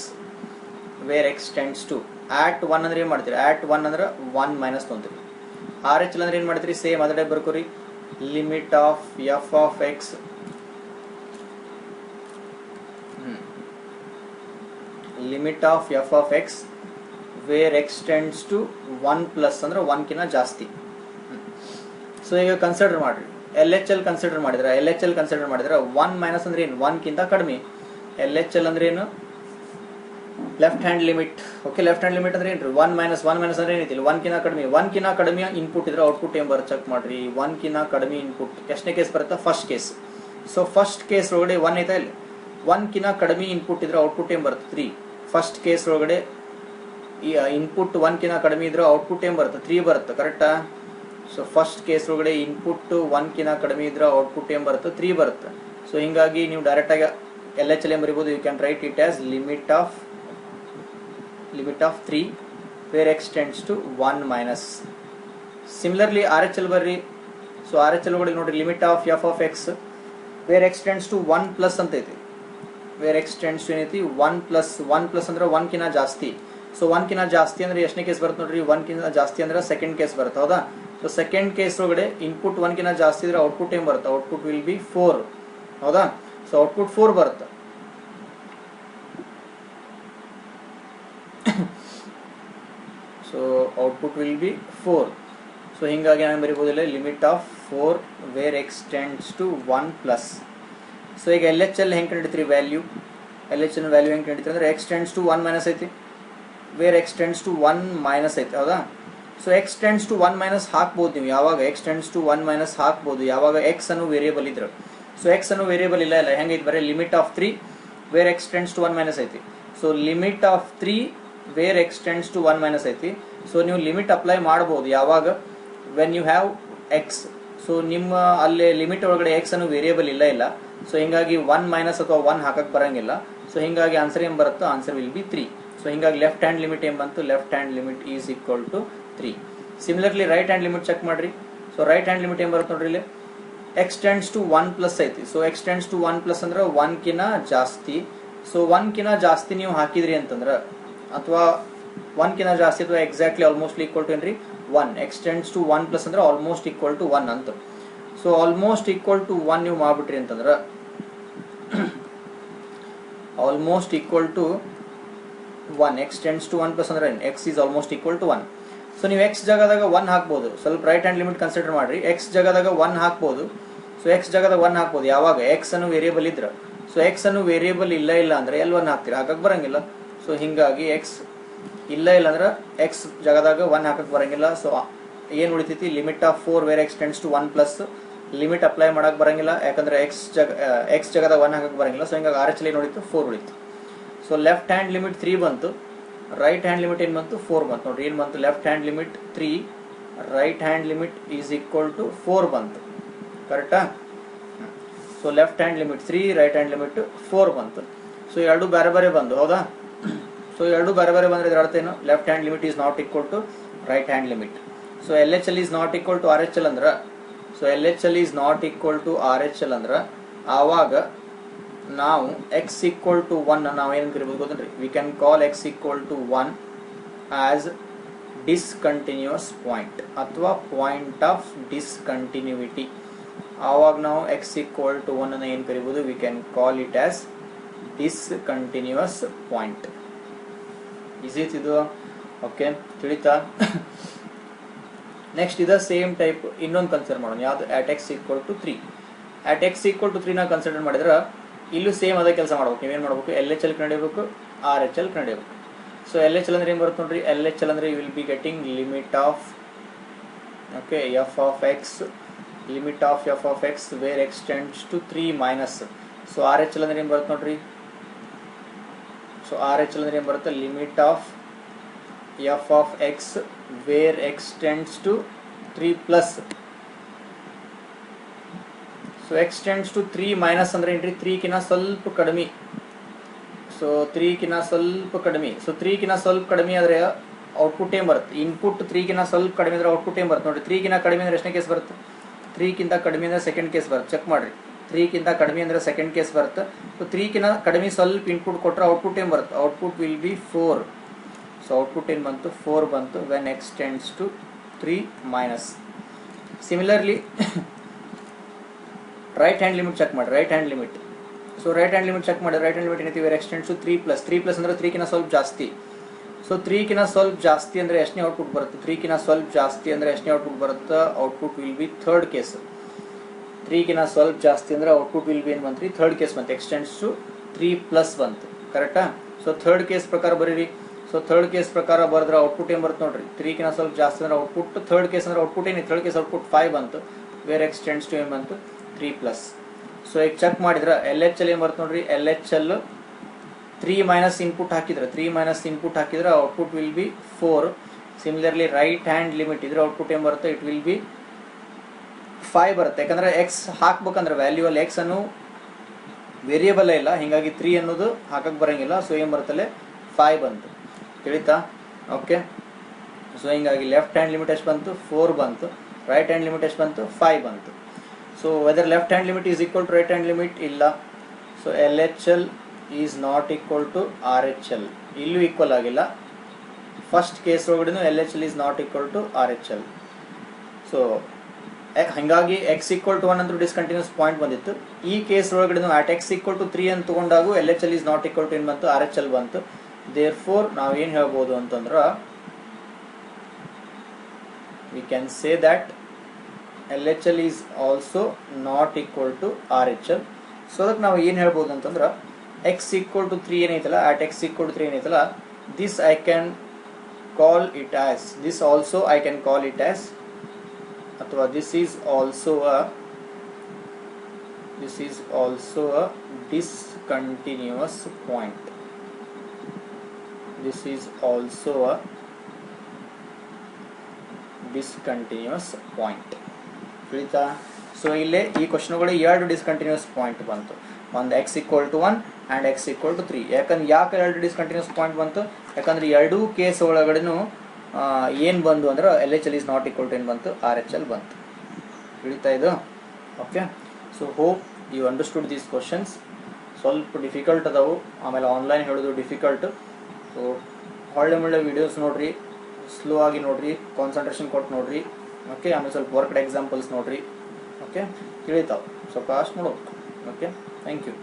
where x tends to at 1 ಅಂದ್ರೆ ಏನು ಮಾಡ್ತೀರಿ? at 1 ಅಂದ್ರೆ 1 ಮೈನಸ್ ತೊಗೊಂತೀರಿ. RHL ಅಂದ್ರೆ ಏನು ಮಾಡ್ತೀರಿ? ಸೇಮ್ ಅದೇ ಟೈಪ್ ಬರ್ಕೋರಿ. Limit of f of x limit of f of x where x tends to 1 plus ಅಂದ್ರೆ 1 ಜಾಸ್ತಿ. ಸೊ ಈಗ ಕನ್ಸಿಡರ್ ಮಾಡ್ರಿ. LHL ಕನ್ಸಿಡರ್ ಮಾಡಿದ್ರೆ 1 ಮೈನಸ್ ಅಂದ್ರೆ ಏನು? 1 ಕಡಿಮೆ. LHL ಅಂದ್ರೆ ಏನು? Left hand limit. Okay, left hand limit ಅಂದ್ರೆ ಏನ್ರಿ? 1 ಮೈನಸ್ ಅಂದ್ರೆ ಏನೈತಿಲ್ಲ? 1 ಕಡಿಮೆ. 1 ಕಡಿಮೆ ಇನ್ಪುಟ್ ಇದ್ರೆ ಔಟ್ಪುಟ್ ಏನು ಬರುತ್ತೆ ಚೆಕ್ ಮಾಡ್ರಿ. 1 ಕಡಿಮೆ ಇನ್ಪುಟ್ ಎಷ್ಟನೇ ಕೇಸ್ ಬರುತ್ತೆ? First case. So first case ಒಳಗಡೆ 1 ಐತಾ ಇಲ್ಲಿ? 1 ಕಡಿಮೆ ಇನ್ಪುಟ್ ಇದ್ರೆ ಔಟ್ಪುಟ್ ಏನು ಬರುತ್ತೆ? 3. ಫಸ್ಟ್ ಕೇಸ್ ಒಳಗಡೆ ಈ ಇನ್ಪುಟ್ 1 ಕಡಿಮೆ ಇದ್ರೆ ಔಟ್ಪುಟ್ ಏನು ಬರುತ್ತೆ? 3 ಬರುತ್ತೆ. ಕರೆಕ್ಟಾ? ಸೊ ಫಸ್ಟ್ ಕೇಸ್ ಒಳಗಡೆ ಇನ್ಪುಟ್ 1 ಕಡಿಮೆ ಇದ್ರೆ ಔಟ್ಪುಟ್ ಏನು ಬರುತ್ತೆ? 3 ಬರುತ್ತೆ. ಸೊ ಹಿಂಗಾಗಿ ನೀವು ಡೈರೆಕ್ಟ್ ಆಗಿ LHL ಏನು ಬರೀಬಹುದು? You can write it as limit of 3 where x tends to 1 minus. Similarly RHL ಬರ್ರಿ. ಸೊ RHL ಒಳಗಡೆ ನೋಡ್ರಿ limit of f of x where x tends to 1 plus ಅಂತ ಐತಿ. ವೇರ್ x ಟೆಂಡ್ಸ್ ಟು ಏನೈತಿ? 1 plus ಅಂದ್ರೆ 1 ಜಾಸ್ತಿ. So 1 ಜಾಸ್ತಿ ಅಂದ್ರೆ ಎಷ್ಟನೇ ಕೇಸ್ ಬರುತ್ತೆ ನೋಡ್ರಿ? 1 ಜಾಸ್ತಿ ಅಂದ್ರೆ ಸೆಕೆಂಡ್ ಕೇಸ್ ಬರುತ್ತೆ. ಹೌದಾ? ಸೊ ಸೆಕೆಂಡ್ ಕೇಸ್ ಒಳಗಡೆ ಇನ್ಪುಟ್ 1 ಜಾಸ್ತಿ ಇದ್ರೆ ಔಟ್ಪುಟ್ ಏನು ಬರುತ್ತೆ? Output will be 4. ಹೌದಾ? ಸೊ ಔಟ್ಪುಟ್ 4 ಬರುತ್ತೆ. So output will be 4. So ಹಿಂಗಾಗಿ ನಾನು ಬರೀಬೋದಿಲ್ಲ limit of 4 where x tends to 1 plus. So ಈಗ LHL ಹೆಂಗೆ ಕಂಡಿಡ್ತೀರಿ? ವ್ಯಾಲ್ಯೂ LHL ವ್ಯಾಲ್ಯೂ ಹೆಂಗೆ ಕಂಡಿಡ್ತೀರಿ ಅಂದ್ರೆ x ಟೆಂಡ್ಸ್ ಟು 1 ಮೈನಸ್ ಐತಿ. Where x tends to 1 minus ಐತಿ. ಹೌದಾ? So x tends to 1 minus ಹಾಕ್ಬೋದು ನೀವು. ಯಾವಾಗ x ಟೆಂಡ್ಸ್ ಟು 1 ಮೈನಸ್ ಹಾಕ್ಬೋದು? ಯಾವಾಗ x ಅನ್ನು ವೇರಿಯೇಬಲ್ ಇದ್ರೆ. ಸೊ x ಅನ್ನು ವೇರಿಯೇಬಲ್ ಇಲ್ಲ ಹೆಂಗೈತಿ? ಬರೀ limit of 3 where x tends to 1 minus ಐತಿ. So limit of 3 where x tends to 1 minus ಐತಿ. ಸೊ ನೀವು ಲಿಮಿಟ್ ಅಪ್ಲೈ ಮಾಡ್ಬೋದು ಯಾವಾಗ? When you have x. So ನಿಮ್ಮ ಅಲ್ಲಿ ಲಿಮಿಟ್ ಒಳಗಡೆ x ಅನ್ನು ವೇರಿಯೇಬಲ್ ಇಲ್ಲ. ಸೊ ಹಿಂಗಾಗಿ 1 ಮೈನಸ್ ಅಥವಾ 1 ಹಾಕಕ್ಕೆ ಬರಂಗಿಲ್ಲ. ಸೊ ಹಿಂಗಾಗಿ ಆನ್ಸರ್ ಏನು ಬರುತ್ತೋ? Answer will be 3. ಸೊ ಹಿಂಗಾಗಿ ಲೆಫ್ಟ್ ಹ್ಯಾಂಡ್ ಲಿಮಿಟ್ ಏನು ಬಂತು? Left hand limit is equal to 3. Similarly right hand limit check ಮಾಡ್ರಿ. ಸೊ ರೈಟ್ ಹ್ಯಾಂಡ್ ಲಿಮಿಟ್ ಏನು ಬರುತ್ತೆ ನೋಡ್ರಿ ಇಲ್ಲಿ? x ಟೆಂಡ್ಸ್ ಟು 1 ಪ್ಲಸ್ ಐತಿ. So x tends to 1 plus ಅಂದ್ರೆ 1 ಜಾಸ್ತಿ ಸೊ 1 ಕಿನ ಜಾಸ್ತಿ ನೀವು ಹಾಕಿದ್ರಿ ಅಂತಂದ್ರೆ ಅಥವಾ 1 ಕಿನ ಜಾಸ್ತಿ ಅಥವಾ ಎಕ್ಸಾಕ್ಟ್ಲಿ ಆಲ್ಮೋಸ್ಟ್ ಈಕ್ವಲ್ ಟು ಏನ್ರಿ 1 x ಟೆಂಡ್ಸ್ ಟು 1 ಪ್ಲಸ್ ಅಂದ್ರೆ ಆಲ್ಮೋಸ್ಟ್ ಈಕ್ವಲ್ ಟು 1 ಅಂತ. ಸೊ ಆಲ್ಮೋಸ್ಟ್ ಈಕ್ವಲ್ ಟು 1 ನೀವು ಮಾಡ್ಬಿಟ್ರಿ ಅಂತಂದ್ರೆ almost equal to 1 x tends to 1 plus ಅಂದ್ರೆ x is almost equal to 1. So ನೀವು x ಜಾಗದಾಗ 1 ಹಾಕ್ಬೋದು, ಸ್ವಲ್ಪ ರೈಟ್ ಹ್ಯಾಂಡ್ ಲಿಮಿಟ್ ಕನ್ಸಿಡರ್ ಮಾಡ್ರಿ. x ಜಾಗದಾಗ 1 ಹಾಕ್ಬೋದು. ಸೊ x ಜಾಗದಾಗ 1 ಹಾಕ್ಬೋದು ಯಾವಾಗ x ಅನ್ನು ವೇರಿಯೇಬಲ್ ಇದ್ರ. ಸೊ x ಅನ್ನು ವೇರಿಯೇಬಲ್ ಇಲ್ಲ ಅಂದ್ರೆ ಎಲ್ಲಿ 1 ಹಾಕ್ತೀರಾ, ಹಾಕಕ್ ಬರಂಗಿಲ್ಲ. ಸೊ ಹಿಂಗಾಗಿ x ಇಲ್ಲ ಅಂದ್ರೆ x ಜಾಗದಾಗ 1 ಹಾಕಕ್ ಬರಂಗಿಲ್ಲ. ಸೊ ಏನ್ ಉಳಿತೈತಿ, limit of 4 where x tends to 1 plus limit apply ಮಾಡಕ್ ಬರಂಗಿಲ್ಲ, ಯಾಕಂದ್ರೆ x ಜಾಗದಾಗ 1 ಹಾಕಕ್ ಬರಂಗಿಲ್ಲ. ಸೊ ಹಿಂಗಾಗಿ RHL ಏನು ಉಳಿತು, 4 ಉಳಿತು. ಸೊ ಲೆಫ್ಟ್ ಹ್ಯಾಂಡ್ ಲಿಮಿಟ್ 3 ಬಂತು, ರೈಟ್ ಹ್ಯಾಂಡ್ ಲಿಮಿಟ್ ಏನು ಬಂತು, 4 ಬಂತು. ನೋಡ್ರಿ ಏನು ಬಂತು, left hand limit 3, right hand limit is equal to 4 ಬಂತು. ಕರೆಕ್ಟಾ? So left hand limit 3, right hand limit 4 ಬಂತು. ಸೊ ಎರಡು ಬೇರೆ ಬೇರೆ ಬಂದು, ಹೌದಾ? ಸೊ ಎರಡು ಬೇರೆ ಬೇರೆ ಬಂದ್ರೆ ಇದರ ಅರ್ಥ ಏನು, left hand limit is not equal to right hand limit. So LHL is not equal to RHL ಅಂದ್ರೆ, so LHL is not equal to RHL ಅಂದ್ರೆ ಆವಾಗ ನಾವು x ಈಕ್ವಲ್ ಟು 1 ನಾವು ಏನು ಕರಿಬಹುದು ಗೊತ್ತೇನ್ರಿ, we can call x equal to 1 as discontinuous point ಅಥವಾ point of discontinuity. ಆವಾಗ ನಾವು x ಈಕ್ವಲ್ ಟು 1 ಅನ್ನು ಏನು ಕರಿಬಹುದು, we can call it as discontinuous point. Easy ಇದು, ಓಕೆ ತಿಳಿತಾ? ನೆಕ್ಸ್ಟ್ ಇದ ಸೇಮ್ ಟೈಪ್ ಇನ್ನೊಂದು ಕನ್ಸಿಡರ್ ಮಾಡೋಣ, ಯಾವ್ದು, at x equal to 3. at x equal to 3 ನ ಕನ್ಸಿಡರ್ ಮಾಡಿದ್ರೆ ಇಲ್ಲೂ ಸೇಮ್ ಅದೇ ಕೆಲಸ ಮಾಡ್ಬೇಕು. ನೀವೇನು ಮಾಡ್ಬೇಕು, LHL ಕಂಡಿಡ್ಬೇಕು, RHL ಕಂಡಿಡ್ಬೇಕು. ಸೊ LHL ಅಂದ್ರೆ ಏನು ಬರುತ್ತೆ ನೋಡ್ರಿ, LHL ಅಂದ್ರೆ you will be getting limit of, okay, f of x, limit of f of x where x tends to 3 minus. So RHL ಅಂದ್ರೆ ಏನು ಬರುತ್ತೆ ನೋಡ್ರಿ, ಸೊ RHL ಅಂದ್ರೆ ಏನು ಬರುತ್ತೆ, limit of f of x where x tends to 3 plus. So x tends to 3 minus ಅಂದ್ರೆ ಏನ್ರಿ, 3 ಕಿನ ಸ್ವಲ್ಪ ಕಡಿಮೆ. ಸೊ 3 ಕಿನ ಸ್ವಲ್ಪ ಕಡಿಮೆ. ಸೊ 3 ಕಿನ ಸ್ವಲ್ಪ ಕಡಿಮೆ ಆದ್ರೆ ಔಟ್ಪುಟ್ ಏನ್ ಬರುತ್ತೆ, ಇನ್ಪುಟ್ 3 ಕಿನ ಸ್ವಲ್ಪ ಕಡಿಮೆ ಅಂದ್ರೆ ಔಟ್ಪುಟ್ ಏನ್ ಬರುತ್ತೆ ನೋಡ್ರಿ. 3 ಕಿನ ಕಡಿಮೆ ಅಂದ್ರೆ ಎಷ್ಟನೇ ಕೇಸ್ ಬರುತ್ತೆ, 3 ಕಿಂತ ಕಡಿಮೆ ಅಂದ್ರೆ ಸೆಕೆಂಡ್ ಕೇಸ್ ಬರುತ್ತೆ. ಚೆಕ್ ಮಾಡ್ರಿ, 3 ಕಿಂತ ಕಡಿಮೆ ಅಂದ್ರೆ ಸೆಕೆಂಡ್ ಕೇಸ್ ಬರುತ್ತೆ. ಸೊ 3 ಕಿನ ಕಡಿಮೆ ಸ್ವಲ್ಪ ಇನ್ಪುಟ್ ಕೊಟ್ಟರೆ ಔಟ್ಪುಟ್ ಏನ್ ಬರುತ್ತೆ, output will be 4. So output ಏನು ಬಂತು, 4 ಬಂತು when x tends to 3 minus. Similarly right hand limit check ಮಾಡಿ, right hand limit. So right hand limit check ಮಾಡಿ, ರೈಟ್ ಹ್ಯಾಂಡ್ ಲಿಮಿಟ್ ಏನೈತಿ, where x tends to 3 plus. 3 plus ಅಂದ್ರೆ 3 ಕಿನ ಸ್ವಲ್ಪ ಜಾಸ್ತಿ. So 3 ಕಿನ ಸ್ವಲ್ಪ ಜಾಸ್ತಿ ಅಂದ್ರೆ ಎಷ್ಟನೇ ಔಟ್ಪುಟ್ ಬರುತ್ತೆ, 3 ಕಿನ ಸ್ವಲ್ಪ ಜಾಸ್ತಿ ಅಂದ್ರೆ ಎಷ್ಟನೇ ಔಟ್ಪುಟ್ ಬರುತ್ತೆ, output will B third case. 3 ಕಿನ ಸ್ವಲ್ಪ ಜಾಸ್ತಿ ಅಂದ್ರೆ ಔಟ್ಪುಟ್ ವಿಲ್ ಬಿ ಏನು ಬಂತ್ರಿ, ಥರ್ಡ್ ಕೇಸ್ ಬಂತು, x ಟೆಂಡ್ಸ್ ಟು 3 ಪ್ಲಸ್ ಬಂತು. ಕರೆಕ್ಟಾ? ಸೊ ಥರ್ಡ್ ಕೇಸ್ ಪ್ರಕಾರ ಬರೀರಿ. ಸೊ ಥರ್ಡ್ ಕೇಸ್ ಪ್ರಕಾರ ಬರೆದ್ರೆ ಔಟ್ಪುಟ್ ಏನು ಬರುತ್ತೆ ನೋಡ್ರಿ, 3 ಕಿನ ಸ್ವಲ್ಪ ಜಾಸ್ತಿ ಅಂದ್ರೆ ಔಟ್ಪುಟ್, ಥರ್ಡ್ ಕೇಸ್ ಅಂದ್ರೆ ಔಟ್ಪುಟ್ ಏನಿದೆ, ಥರ್ಡ್ ಕೇಸ್ ಔಟ್ಪುಟ್ 5 ಬಂತು, ವೇರ್ x ಟೆಂಡ್ಸ್ ಟು ಏನು ಬಂತು, 3 ಪ್ಲಸ್. ಸೊ ಈಗ ಚೆಕ್ ಮಾಡಿದ್ರೆ LHL ಏನು ಬರುತ್ತೆ ನೋಡ್ರಿ, LHL 3 ಮೈನಸ್ ಇನ್ಪುಟ್ ಹಾಕಿದ್ರೆ, 3 ಮೈನಸ್ ಇನ್ಪುಟ್ ಹಾಕಿದ್ರೆ output will be 4. Similarly right hand limit ಇದ್ರೆ ಔಟ್ಪುಟ್ ಏನು ಬರುತ್ತೆ, ಇಟ್ ವಿಲ್ ಬಿ 5 ಬರುತ್ತೆ. ಯಾಕಂದ್ರೆ x ಹಾಕ್ಬೇಕಂದ್ರೆ ವ್ಯಾಲ್ಯೂ ಅಲ್ಲಿ x ಅನ್ನು ವೇರಿಯೇಬಲ್ ಇಲ್ಲ, ಹಿಂಗಾಗಿ 3 ಅನ್ನೋದು ಹಾಕಕ್ ಬರಂಗಿಲ್ಲ. ಸೊ ಏನು ಬರುತ್ತಲ್ಲೇ 5 ಬಂತು. ತಿಳಿತಾ? ಓಕೆ. ಸೊ ಹಿಂಗಾಗಿ ಲೆಫ್ಟ್ ಹ್ಯಾಂಡ್ ಲಿಮಿಟ್ ಎಷ್ಟು ಬಂತು, 4 ಬಂತು, ರೈಟ್ ಹ್ಯಾಂಡ್ ಲಿಮಿಟ್ ಎಷ್ಟು ಬಂತು, 5 ಬಂತು. So whether left hand limit is equal to right hand limit, ಇಲ್ಲ. So LHL is not equal to RHL, ಇಲ್ಲೂ ಈಕ್ವಲ್ ಆಗಿಲ್ಲ. ಫಸ್ಟ್ ಕೇಸ್ ಒಳಗಡೆ LHL is not equal to RHL. So ಹಾಗಾಗಿ x equal to 1 ಅಂತ discontinuous point ಬಂದಿತ್ತು. ಈ case ಒಳಗಡೆ at x equal to 3 ಅಂತ ತಗೊಂಡಾಗ LHL is not equal to ಏನು ಬಂತು, RHL ಬಂತು. ದೇರ್ಫೋರ್ ನಾವೇನು ಹೇಳ್ಬೋದು ಅಂತಂದ್ರೆ, we can say that LHL is also not equal to RHL. So ಅದಕ್ಕೆ ನಾವು ಏನು ಹೇಳ್ಬೋದು ಅಂತಂದ್ರೆ, x ಈಕ್ವಲ್ ಟು 3 ಏನೈತಲ್ಲ, at x ಈಕ್ವಲ್ ಟು 3 ಏನೈತಲ್ಲ, this I can call it as, this also I can call it as, ಅಥವಾ this is also a discontinuous point. This is also a discontinuous point. ತಿಳಿತಾ? So ಇಲ್ಲೇ ಈ ಕ್ವಶನ್ಗಳು 2 discontinuous point ಬಂತು, ಒಂದು x equal to 1 and x equal to 3. ಯಾಕೆ 2 discontinuous point ಬಂತು, ಯಾಕಂದ್ರೆ ಎರಡೂ ಕೇಸ್ ಒಳಗಡೆನೂ ಏನು ಬಂದು ಅಂದ್ರೆ LHL is not equal to ಏನು ಬಂತು, RHL ಬಂತು. ತಿಳಿತಾ ಇದು? Okay. So hope you understood these questions. ಸ್ವಲ್ಪ ಡಿಫಿಕಲ್ಟ್ ಅದಾವು, ಆಮೇಲೆ ಆನ್ಲೈನ್ ಹೇಳೋದು ಡಿಫಿಕಲ್ಟ್. ಸೊ ಒಳ್ಳೆ ವೀಡಿಯೋಸ್ ನೋಡ್ರಿ, ಸ್ಲೋ ಆಗಿ ನೋಡ್ರಿ, ಕಾನ್ಸಂಟ್ರೇಷನ್ ಕೊಟ್ಟು ನೋಡ್ರಿ. ಓಕೆ, ಆಮೇಲೆ ಸ್ವಲ್ಪ ವರ್ಕ್ಡ್ ಎಕ್ಸಾಂಪಲ್ಸ್ ನೋಡ್ರಿ. ಓಕೆ, ತಿಳಿತಾವೆ ಸ್ವಲ್ಪ ಅಷ್ಟು ನೋಡೋಕೆ. Okay, thank you.